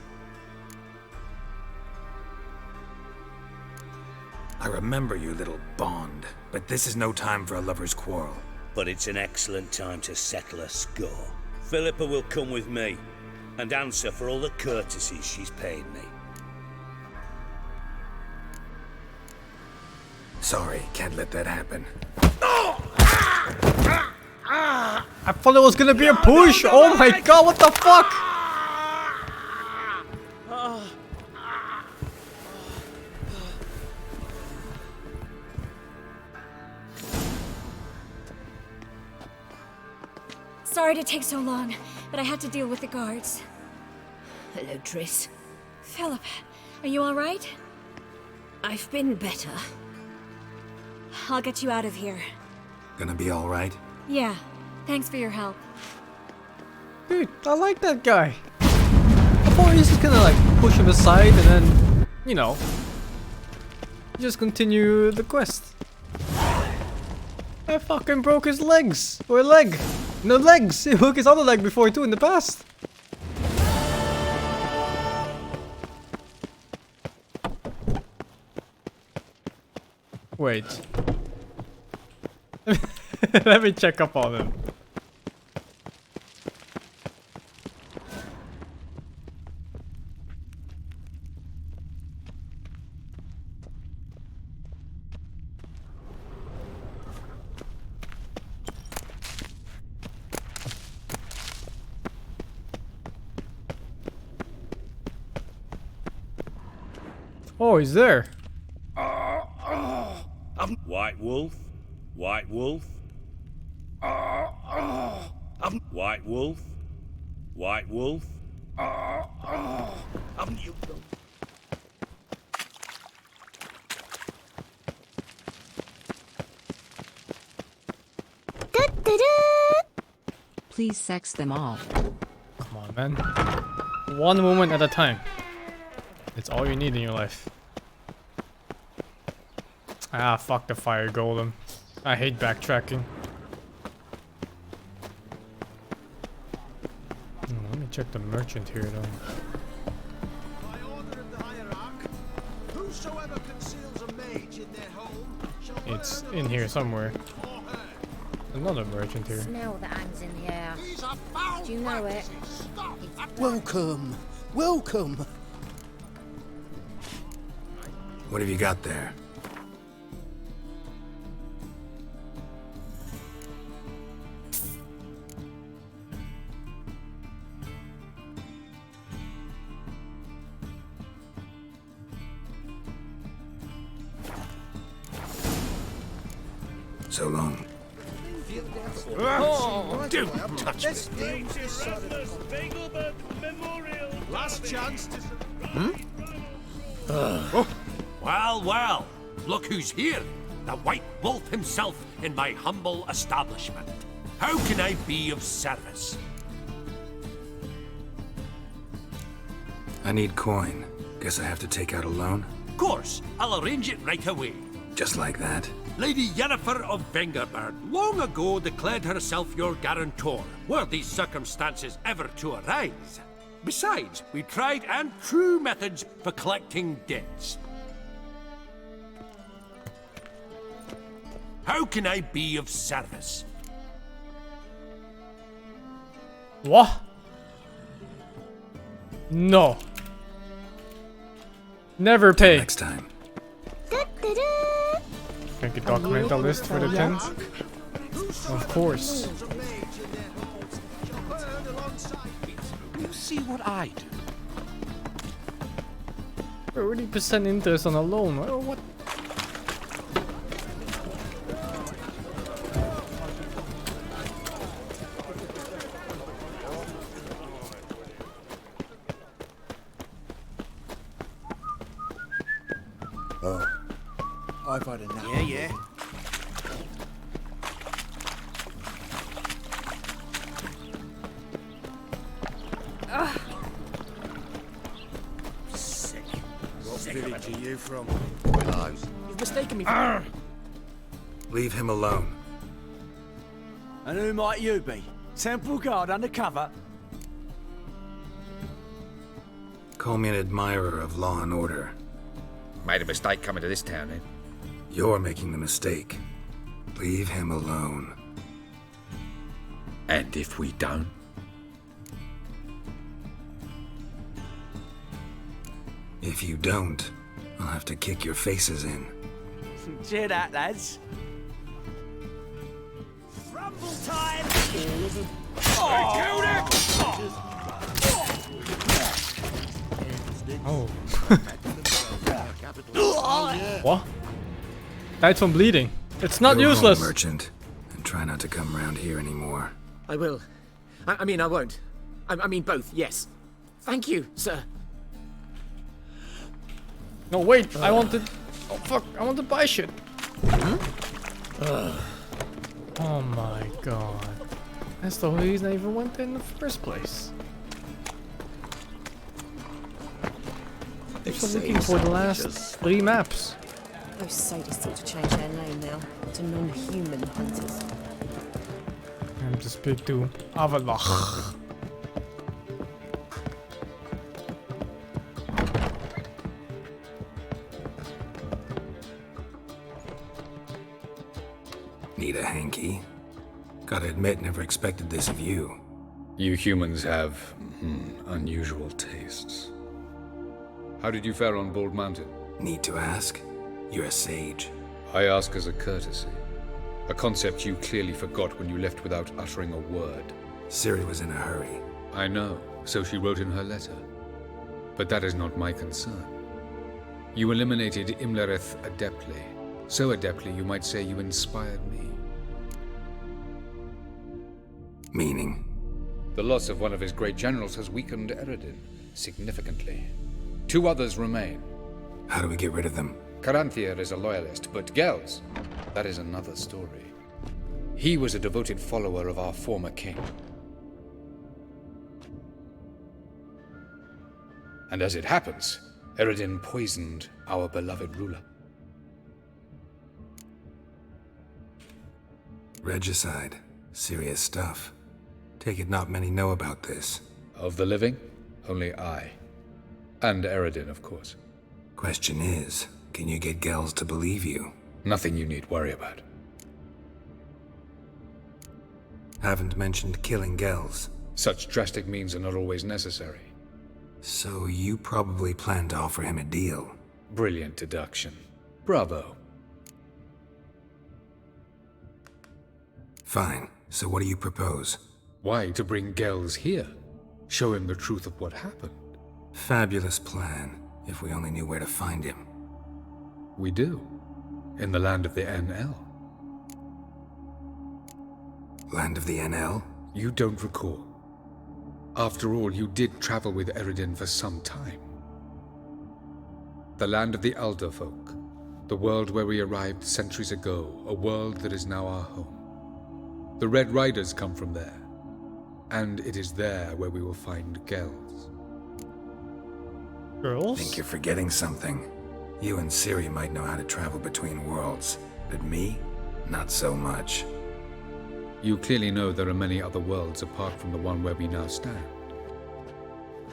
I remember you, little Bond, but this is no time for a lover's quarrel. But it's an excellent time to settle a score. Philippa will come with me and answer for all the courtesies she's paid me. Sorry, can't let that happen. I thought it was gonna be a push! Oh my god, what the fuck? Sorry to take so long, but I had to deal with the guards. Hello, Triss. Philip, are you alright? I've been better. I'll get you out of here. Gonna be alright? Yeah, thanks for your help. Dude, I like that guy. I thought he's just gonna like push him aside and then, you know, just continue the quest. I fucking broke his legs. Or leg. No legs. He broke his other leg before too in the past. Wait. Let me check up on him. Oh, he's there. White Wolf? White Wolf? White Wolf? White Wolf? Please sex them all. Come on, man. One woman at a time. It's all you need in your life. Ah, fuck the fire golem. I hate backtracking. Let me check the merchant here, though. It's in here somewhere. Another merchant here. Smell that hangs in the air. Do you know it? Welcome. Welcome. What have you got there? So long. Oh, don't touch me. Last chance to... Well, well, look who's here. The White Wolf himself in my humble establishment. How can I be of service? I need coin. Guess I have to take out a loan? Of course, I'll arrange it right away. Just like that? Lady Yennefer of Vengerberg long ago declared herself your guarantor, were these circumstances ever to arise. Besides, we tried and true methods for collecting debts. How can I be of service? What? No. Never pay. Next time. Make a documentalist for the tent. Of course. You see what I do. 30% interest on a loan. Oh, what? Oh. I've had enough. Yeah, yeah. Sick. What village are you from? You've mistaken me for... Leave him alone. And who might you be? Temple guard undercover? Call me an admirer of law and order. Made a mistake coming to this town, eh? You're making the mistake. Leave him alone. And if we don't? If you don't, I'll have to kick your faces in. Cheer that, lads. Rumble time! Oh. What? Died from bleeding. It's not Go useless. home, merchant, and try not to come round here anymore. I will. I mean, I won't. I mean, both, yes. Thank you, sir. No, wait. I wanted... Oh, fuck. I want to buy shit. Oh my god. That's the reason I even went there in the first place. I've been looking for the last 3 maps. Those sadists ought to change their name now to non-human hunters. I'm to speak to Avalach. Need a hanky? Gotta admit, never expected this of you. You humans have unusual tastes. How did you fare on Bald Mountain? Need to ask? You're a sage. I ask as a courtesy. A concept you clearly forgot when you left without uttering a word. Ciri was in a hurry. I know, so she wrote in her letter. But that is not my concern. You eliminated Imlerith adeptly. So adeptly you might say you inspired me. Meaning? The loss of one of his great generals has weakened Eredin significantly. 2 others remain. How do we get rid of them? Caranthir is a loyalist, but Gels, that is another story. He was a devoted follower of our former king. And as it happens, Eredin poisoned our beloved ruler. Regicide. Serious stuff. Take it not many know about this. Of the living, only I. And Eredin, of course. Question is, can you get Gels to believe you? Nothing you need worry about. Haven't mentioned killing Gels. Such drastic means are not always necessary. So you probably plan to offer him a deal. Brilliant deduction. Bravo. Fine. So what do you propose? Why, to bring Gels here. Show him the truth of what happened. Fabulous plan, if we only knew where to find him. We do. In the land of the NL. Land of the NL? You don't recall. After all, you did travel with Eredin for some time. The land of the Elder Folk. The world where we arrived centuries ago. A world that is now our home. The Red Riders come from there. And it is there where we will find Gels. Girls? Think you're forgetting something. You and Ciri might know how to travel between worlds, but me? Not so much. You clearly know there are many other worlds apart from the one where we now stand.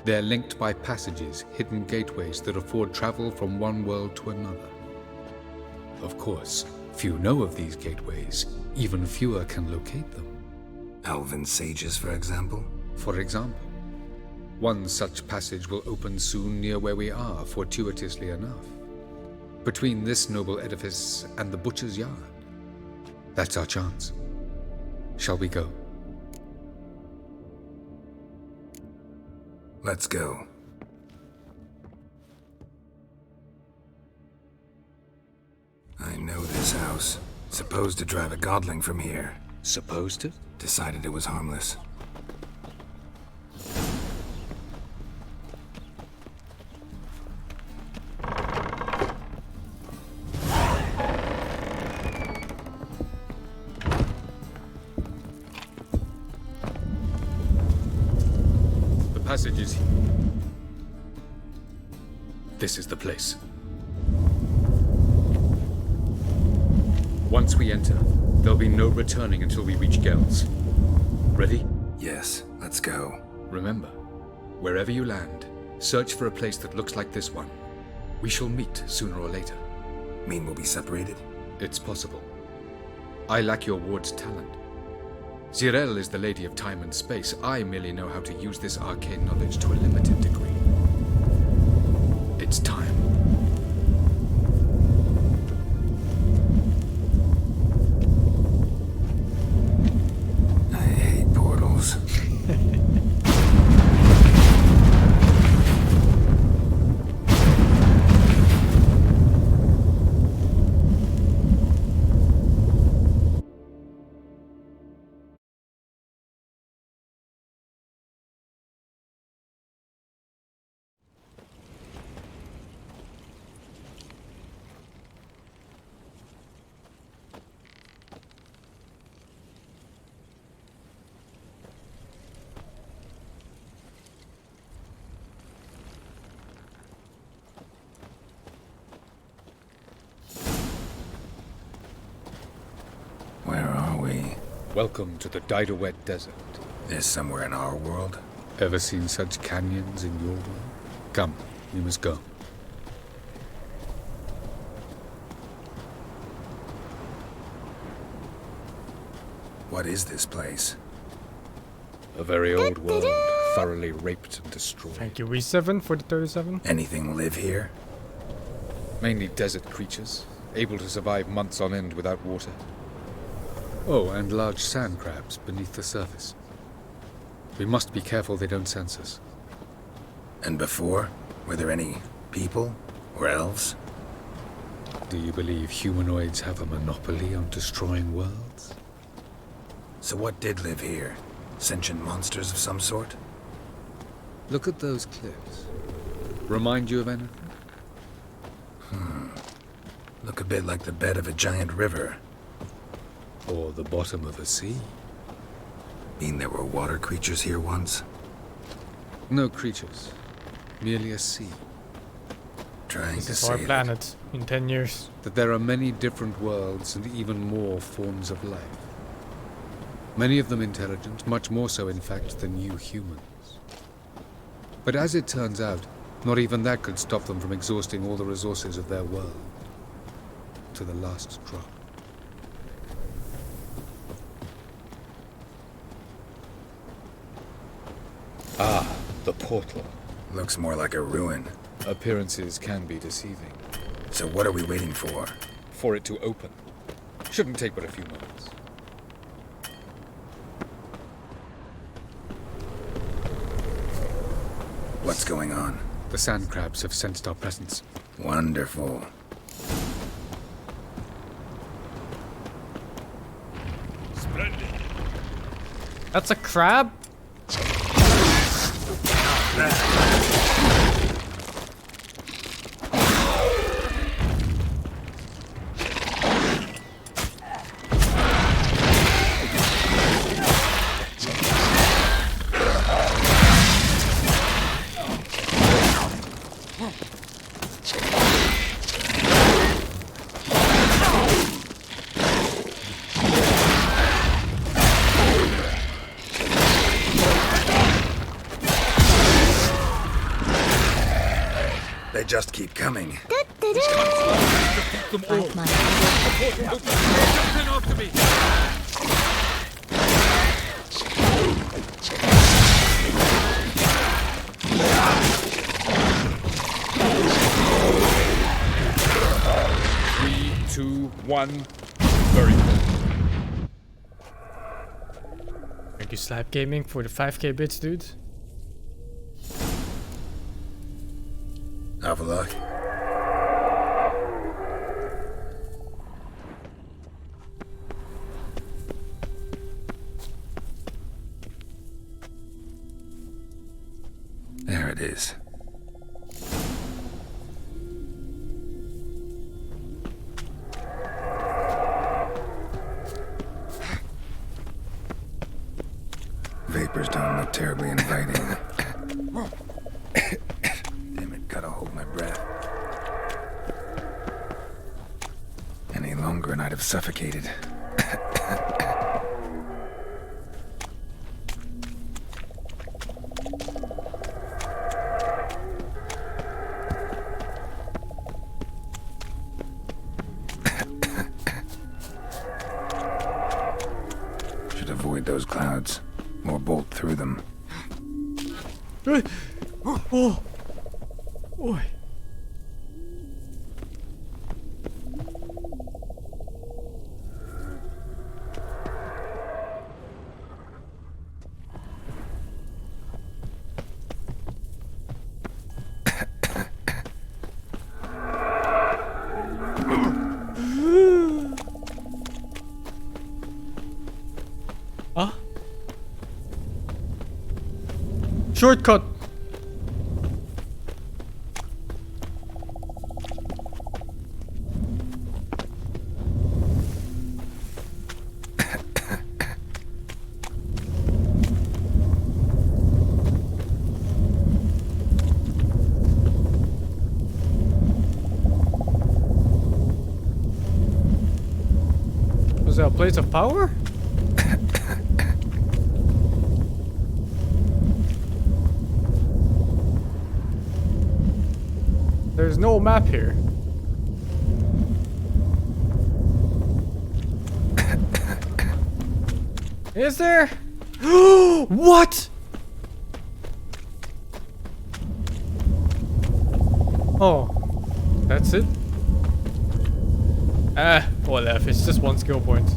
They're linked by passages, hidden gateways that afford travel from one world to another. Of course, few know of these gateways, even fewer can locate them. Elven sages, for example? For example. One such passage will open soon near where we are, fortuitously enough. Between this noble edifice and the butcher's yard. That's our chance. Shall we go? Let's go. I know this house. Supposed to drive a godling from here. Supposed to? Decided it was harmless. The passage is here. This is the place. Once we enter, there'll be no returning until we reach Gels. Ready? Yes, let's go. Remember, wherever you land, Search for a place that looks like this one. We shall meet sooner or later. Mean we'll be separated? It's possible. I lack your ward's talent. Zirel is the lady of time and space. I merely know how to use this arcane knowledge to a limited degree. It's time. I hate portals. Where are we? Welcome to the Didowet Desert. This somewhere in our world? Ever seen such canyons in your world? Come, we must go. What is this place? A very old world, thoroughly raped and destroyed. Thank you, E7 for the 37. Anything live here? Mainly desert creatures, able to survive months on end without water. Oh, and large sand crabs beneath the surface. We must be careful they don't sense us. And before? Were there any people? Or elves? Do you believe humanoids have a monopoly on destroying worlds? So what did live here? Sentient monsters of some sort? Look at those cliffs. Remind you of anything? Look a bit like the bed of a giant river. Or the bottom of a sea. Mean there were water creatures here once? No creatures. Merely a sea. Trying This to is our say planet in 10 years. That there are many different worlds and even more forms of life. Many of them intelligent, much more so in fact than you humans. But as it turns out, not even that could stop them from exhausting all the resources of their world. To the last drop. Ah, the portal. Looks more like a ruin. Appearances can be deceiving. So what are we waiting for? For it to open. Shouldn't take but a few moments. What's going on? The sand crabs have sensed our presence. Wonderful. Splendid. That's a crab? They just keep coming. Them all. Open after me. Three, two, one. Very good. Thank you, Slap Gaming, for the 5k bits, dude. Have a look. There it is. Vapors don't look terribly inviting. Damn it, gotta hold my breath. Any longer and I'd have suffocated. bolt through them. Oh. Oi. Huh? Shortcut. Was that a place of power? There's no map here. Is there? What? Oh, that's it? Whatever, it's just one skill point.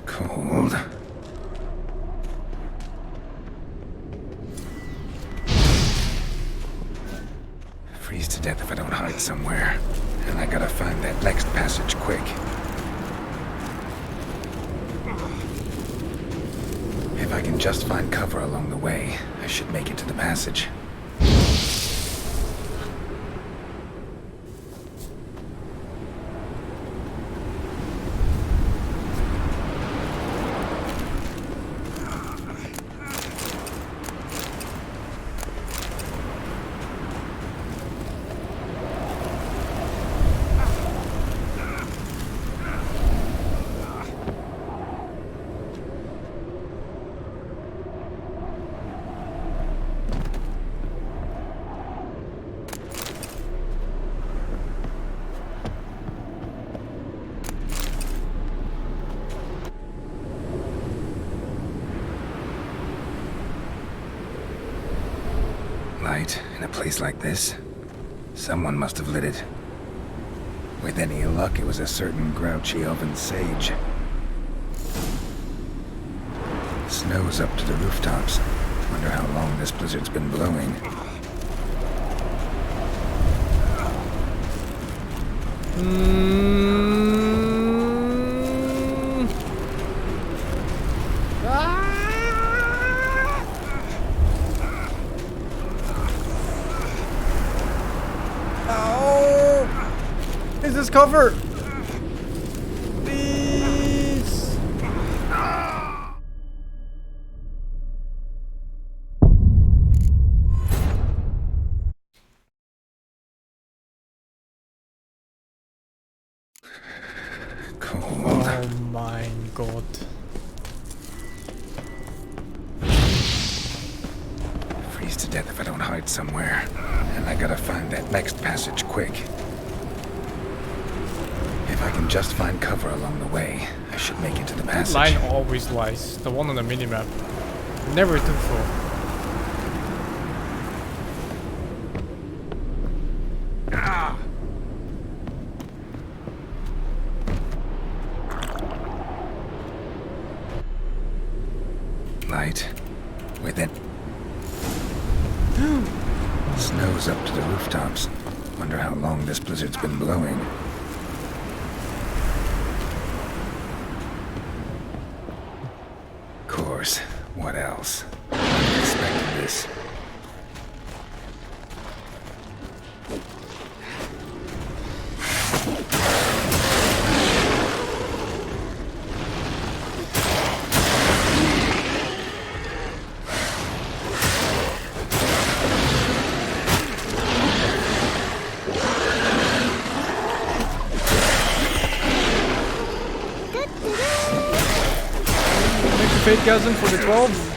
Cold. Freeze to death if I don't hide somewhere. And I gotta find that next passage quick. If I can just find cover along the way, I should make it to the passage. Light in a place like this? Someone must have lit it. With any luck, it was a certain grouchy elven sage. Snow's up to the rooftops. Wonder how long this blizzard's been blowing. Is this cover? Please. Cold. Oh my god. Freeze to death if I don't hide somewhere. And I gotta find that next passage quick. If I can just find cover along the way, I should make it to the That passage. line always lies. The one on the minimap. Never truthful. Light. Within. Snow's up to the rooftops. Wonder how long this blizzard's been blowing. Of course. What else? I wasn't expecting this. Fategasm for the 12.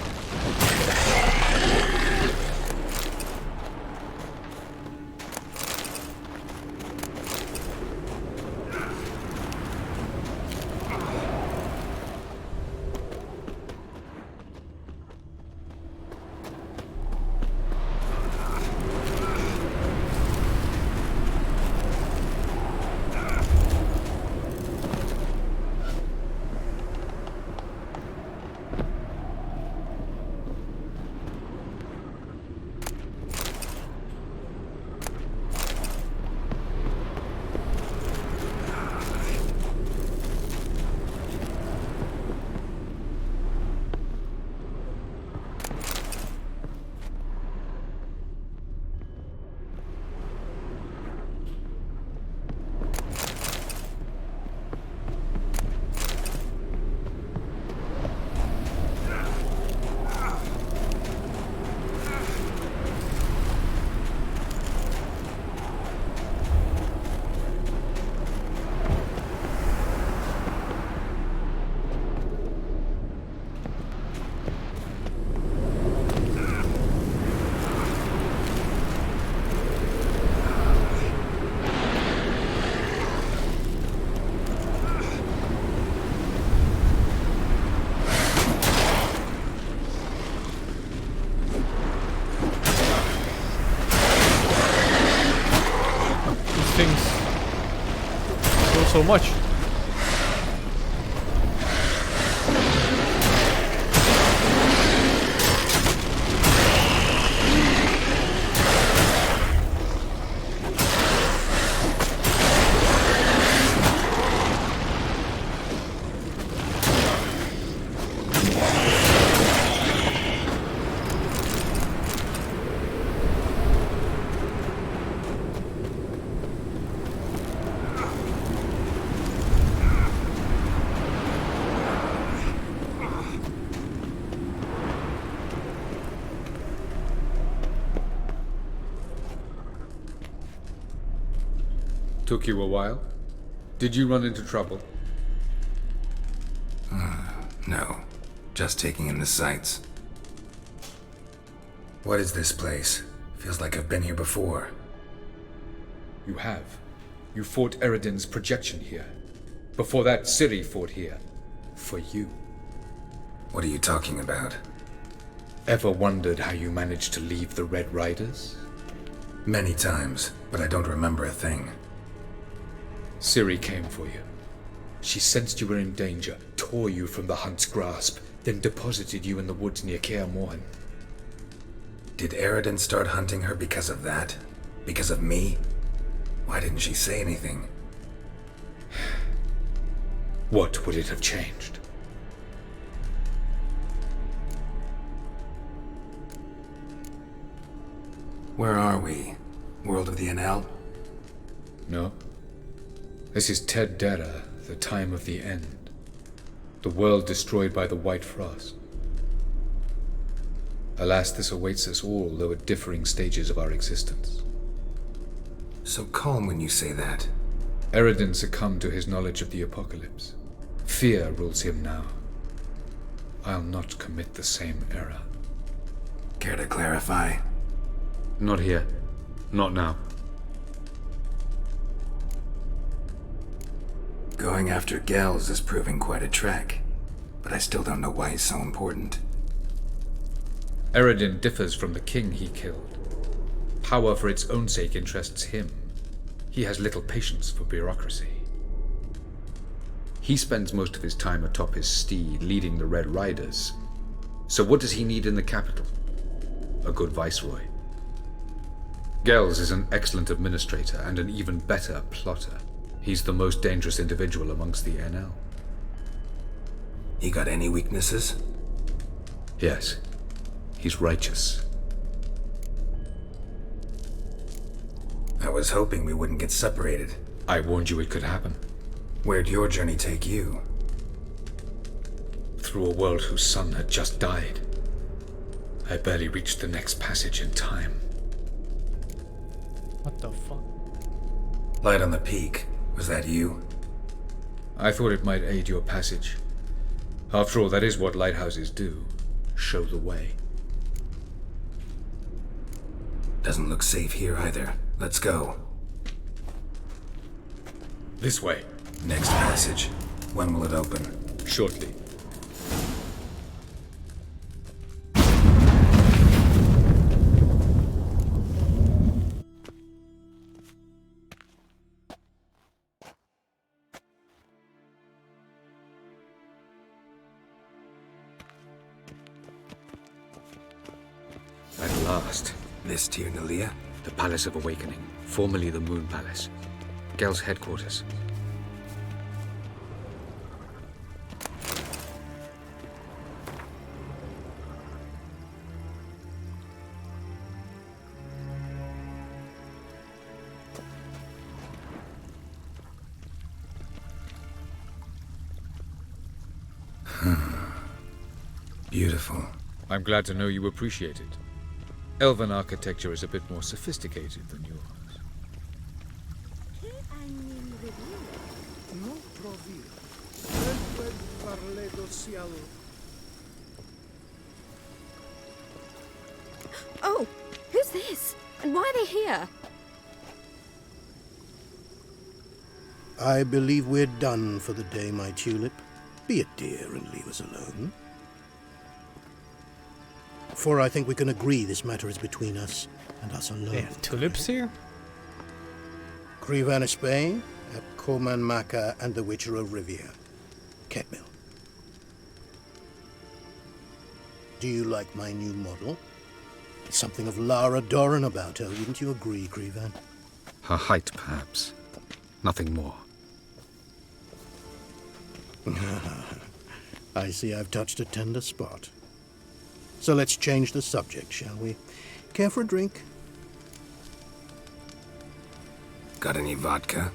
So much. Took you a while? Did you run into trouble? No. Just taking in the sights. What is this place? Feels like I've been here before. You have. You fought Eredin's projection here. Before that, Ciri fought here. For you. What are you talking about? Ever wondered how you managed to leave the Red Riders? Many times, but I don't remember a thing. Ciri came for you. She sensed you were in danger, tore you from the Hunt's grasp, then deposited you in the woods near Kaer Morhen. Did Eredin start hunting her because of that? Because of me? Why didn't she say anything? What would it have changed? Where are we? World of the Enel? No. This is Ted Dera, the time of the end. The world destroyed by the White Frost. Alas, this awaits us all, though at differing stages of our existence. So calm when you say that. Eredin succumbed to his knowledge of the apocalypse. Fear rules him now. I'll not commit the same error. Care to clarify? Not here. Not now. Going after Gels is proving quite a trek, but I still don't know why he's so important. Eredin differs from the king he killed. Power for its own sake interests him. He has little patience for bureaucracy. He spends most of his time atop his steed, leading the Red Riders. So what does he need in the capital? A good viceroy. Gels is an excellent administrator and an even better plotter. He's the most dangerous individual amongst the Enel. He got any weaknesses? Yes. He's righteous. I was hoping we wouldn't get separated. I warned you it could happen. Where'd your journey take you? Through a world whose son had just died. I barely reached the next passage in time. What the fuck? Light on the peak. Was that you? I thought it might aid your passage. After all, that is what lighthouses do. Show the way. Doesn't look safe here either. Let's go. This way. Next passage. When will it open? Shortly. At last. This Tir Nalia? The Palace of Awakening, formerly the Moon Palace. Gel's headquarters. Beautiful. I'm glad to know you appreciate it. Elven architecture is a bit more sophisticated than yours. Oh, who's this? And why are they here? I believe we're done for the day, my tulip. Be a dear and leave us alone. For I think we can agree this matter is between us and us alone. They have tulips here? Crevan of Spain, at Coman Maca and the Witcher of Rivia. Ketmill. Do you like my new model? Something of Lara Doran about her, wouldn't you agree, Crevan? Her height, perhaps. Nothing more. I see I've touched a tender spot. So let's change the subject, shall we? Care for a drink? Got any vodka?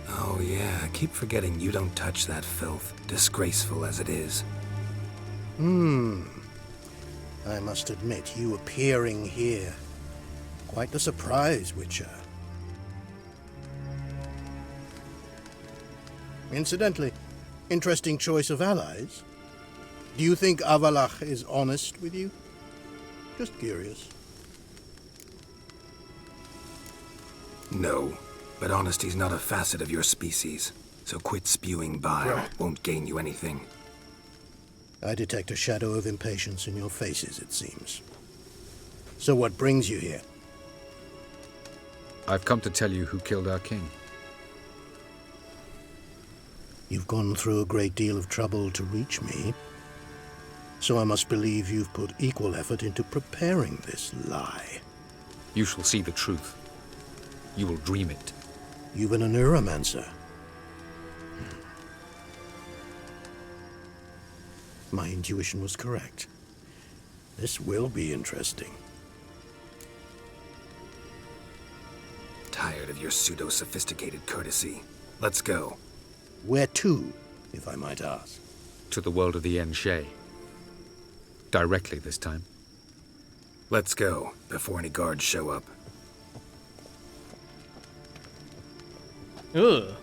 Oh yeah, I keep forgetting you don't touch that filth, disgraceful as it is. I must admit, you appearing here, quite the surprise, Witcher. Incidentally, interesting choice of allies. Do you think Avalach is honest with you? Just curious. No, but honesty's not a facet of your species, so quit spewing bile. Won't gain you anything. I detect a shadow of impatience in your faces, it seems. So what brings you here? I've come to tell you who killed our king. You've gone through a great deal of trouble to reach me, so I must believe you've put equal effort into preparing this lie. You shall see the truth. You will dream it. You've been a neuromancer. My intuition was correct. This will be interesting. Tired of your pseudo-sophisticated courtesy. Let's go. Where to, if I might ask? To the world of the Enshe. Directly this time. Let's go, before any guards show up. Ugh.